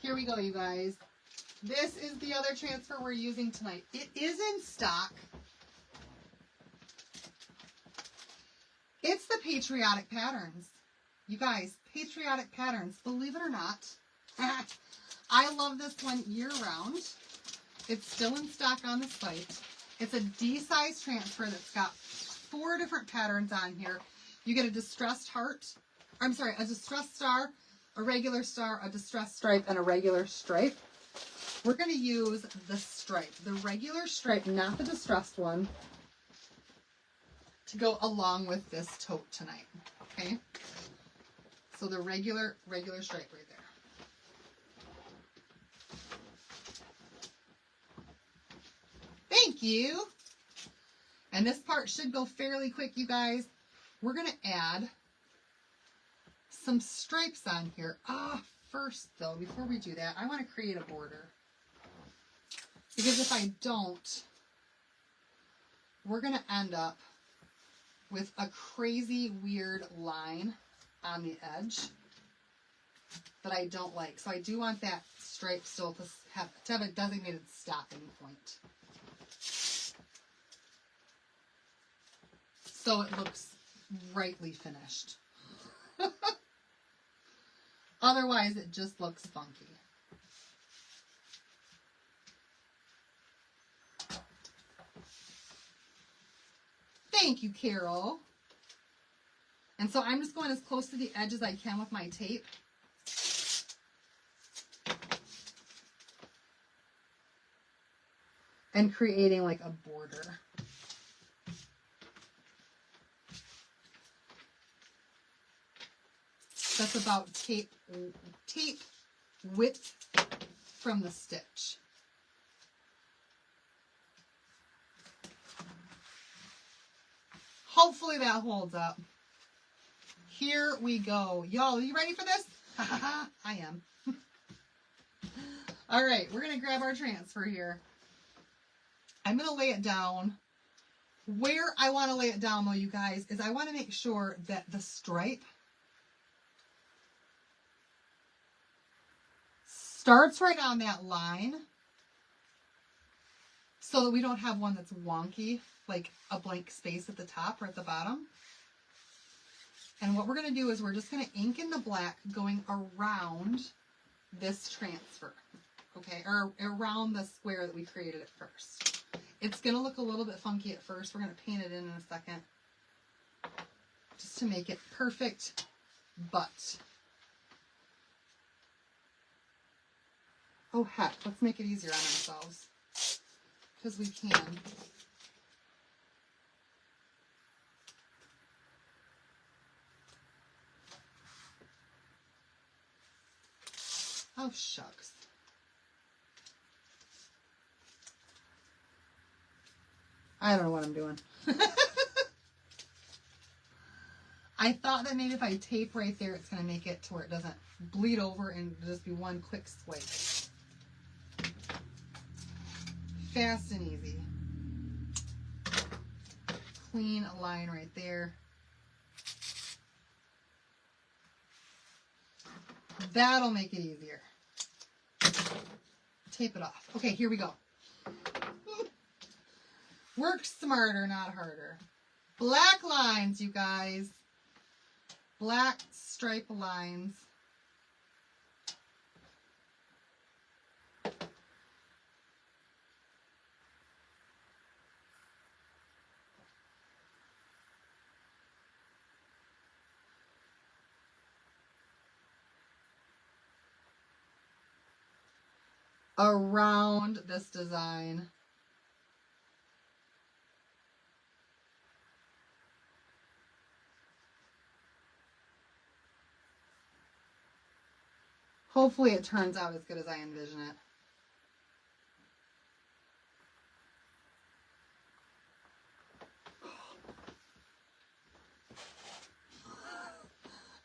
Here we go, you guys. This is the other transfer we're using tonight. It is in stock. It's the Patriotic Patterns. You guys, Patriotic Patterns, believe it or not. I love this one year-round. It's still in stock on the site. It's a D-size transfer that's got 4 different patterns on here. You get a distressed heart. I'm sorry, a distressed star, a regular star, a distressed stripe, and a regular stripe. We're going to use the stripe, the regular stripe, not the distressed one, to go along with this tote tonight. Okay? So the regular stripe right there. Thank you. And this part should go fairly quick, you guys. We're going to add some stripes on here. First though, before we do that, I want to create a border. Because if I don't, we're going to end up with a crazy weird line on the edge that I don't like. So I do want that stripe still to have a designated stopping point. So it looks rightly finished. Otherwise, it just looks funky. Thank you, Carol. And so I'm just going as close to the edge as I can with my tape. and creating like a border. That's about tape width from the stitch. Hopefully that holds up. Here we go. Y'all, are you ready for this? I am. All right, we're going to grab our transfer here. I'm going to lay it down. Where I want to lay it down, though, you guys, is I want to make sure that the stripe starts right on that line so that we don't have one that's wonky, like a blank space at the top or at the bottom. And what we're going to do is we're just going to ink in the black going around this transfer, okay, or around the square that we created at first. It's going to look a little bit funky at first. We're going to paint it in a second just to make it perfect, but oh heck, let's make it easier on ourselves because we can. Oh, shucks. I don't know what I'm doing. I thought that maybe if I tape right there, it's going to make it to where it doesn't bleed over and just be one quick swipe. Fast and easy. Clean line right there. That'll make it easier. Tape it off. Okay, here we go. Work smarter, not harder. Black lines, you guys. Black stripe lines. Around this design. Hopefully it turns out as good as I envision it.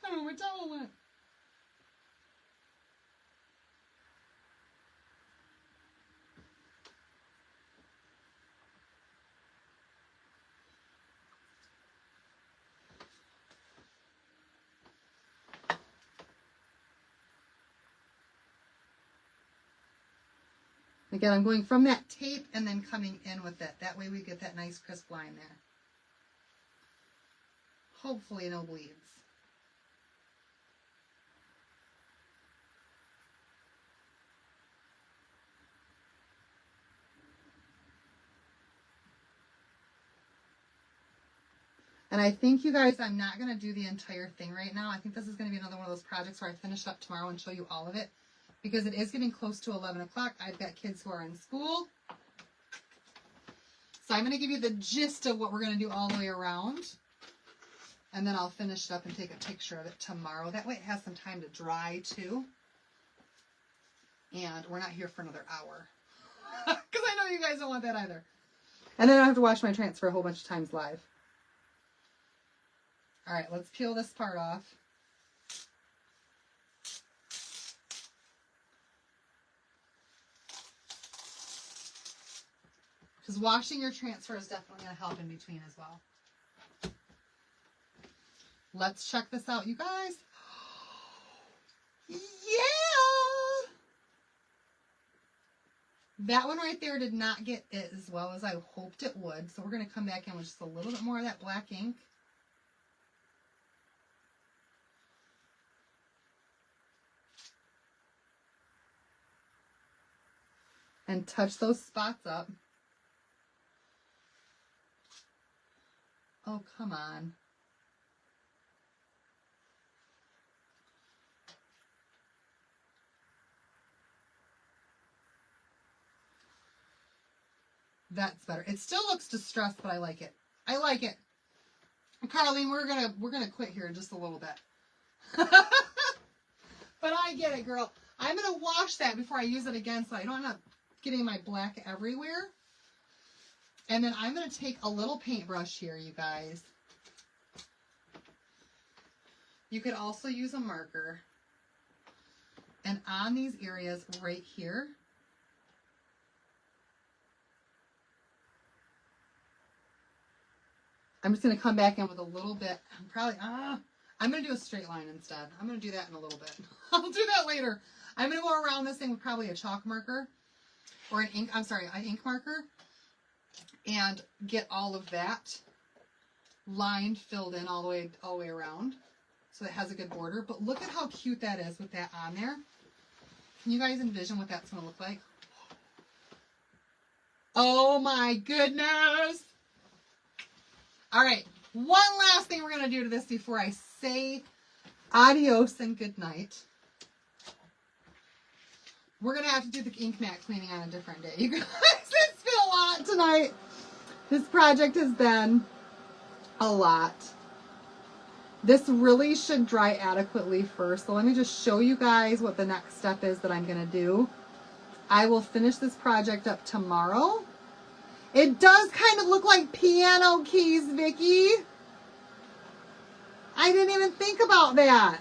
I don't know where towel went. Again, I'm going from that tape and then coming in with it. That way we get that nice crisp line there. Hopefully no bleeds. And I think, you guys, I'm not going to do the entire thing right now. I think this is going to be another one of those projects where I finish up tomorrow and show you all of it. Because it is getting close to 11 o'clock. I've got kids who are in school. So I'm going to give you the gist of what we're going to do all the way around. And then I'll finish it up and take a picture of it tomorrow. That way it has some time to dry too. And we're not here for another hour. Because I know you guys don't want that either. And then I don't have to wash my transfer a whole bunch of times live. All right, let's peel this part off. Because washing your transfer is definitely going to help in between as well. Let's check this out, you guys. Yeah! That one right there did not get it as well as I hoped it would. So we're going to come back in with just a little bit more of that black ink. And touch those spots up. Oh, come on. That's better. It still looks distressed, but I like it. I like it. Carlene, we're gonna quit here in just a little bit. But I get it, girl. I'm gonna wash that before I use it again so I don't end up getting my black everywhere. And then I'm gonna take a little paintbrush here, you guys. You could also use a marker. And on these areas right here, I'm just going to come back in with a little bit. I'm going to do a straight line instead. I'm going to do that in a little bit. I'll do that later. I'm going to go around this thing with probably a chalk marker or an ink marker and get all of that lined, filled in all the way around so it has a good border. But look at how cute that is with that on there. Can you guys envision what that's going to look like? Oh my goodness. All right, one last thing we're going to do to this before I say adios and good night. We're going to have to do the ink mat cleaning on a different day. You guys, it's been a lot tonight. This project has been a lot. This really should dry adequately first. So let me just show you guys what the next step is that I'm going to do. I will finish this project up tomorrow. It does kind of look like piano keys, Vicki. I didn't even think about that.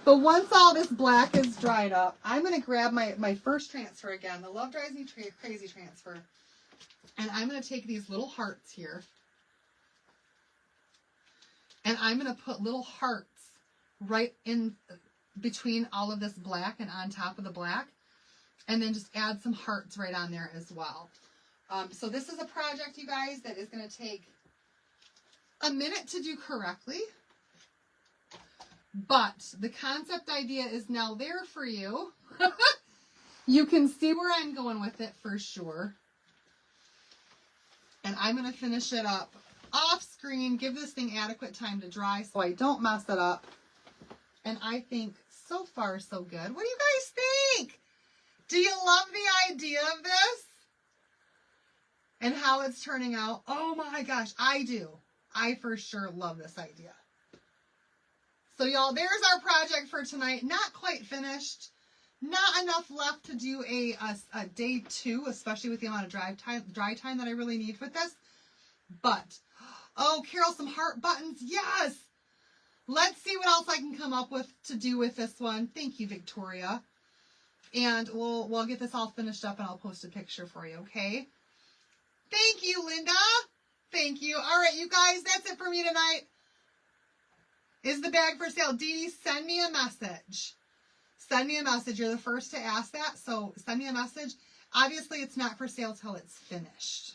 But once all this black is dried up, I'm going to grab my first transfer again, the Love Drives Me Crazy transfer. And I'm going to take these little hearts here. And I'm going to put little hearts right in between all of this black and on top of the black. And then just add some hearts right on there as well. So this is a project, you guys, that is going to take a minute to do correctly. But the concept idea is now there for you. You can see where I'm going with it for sure. And I'm going to finish it up off screen, give this thing adequate time to dry so I don't mess it up. And I think so far so good. What do you guys think? Do you love the idea of this? And how it's turning out? Oh my gosh, I do. I for sure love this idea. So y'all, there's our project for tonight. Not quite finished. Not enough left to do a day 2, especially with the amount of dry time that I really need with this. But, oh, Carol, some heart buttons. Yes! Let's see what else I can come up with to do with this one. Thank you, Victoria. And we'll get this all finished up and I'll post a picture for you, okay? Thank you, Linda. Thank you. All right, you guys, that's it for me tonight. Is the bag for sale? Dee Dee, send me a message. Send me a message. You're the first to ask that, so send me a message. Obviously, it's not for sale till it's finished.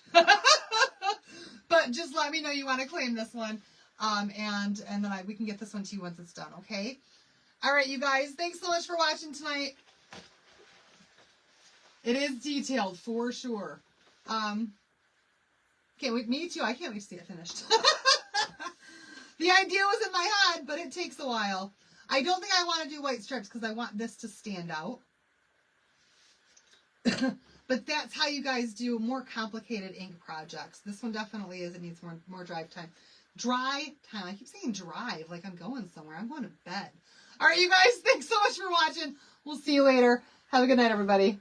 But just let me know you want to claim this one, and then we can get this one to you once it's done, okay? All right, you guys, thanks so much for watching tonight. It is detailed for sure. Can't wait. Me too. I can't wait to see it finished. The idea was in my head, but it takes a while. I don't think I want to do white stripes because I want this to stand out. But that's how you guys do more complicated ink projects. This one definitely is. It needs more drive time. Dry time. I keep saying drive like I'm going somewhere. I'm going to bed. All right, you guys. Thanks so much for watching. We'll see you later. Have a good night, everybody.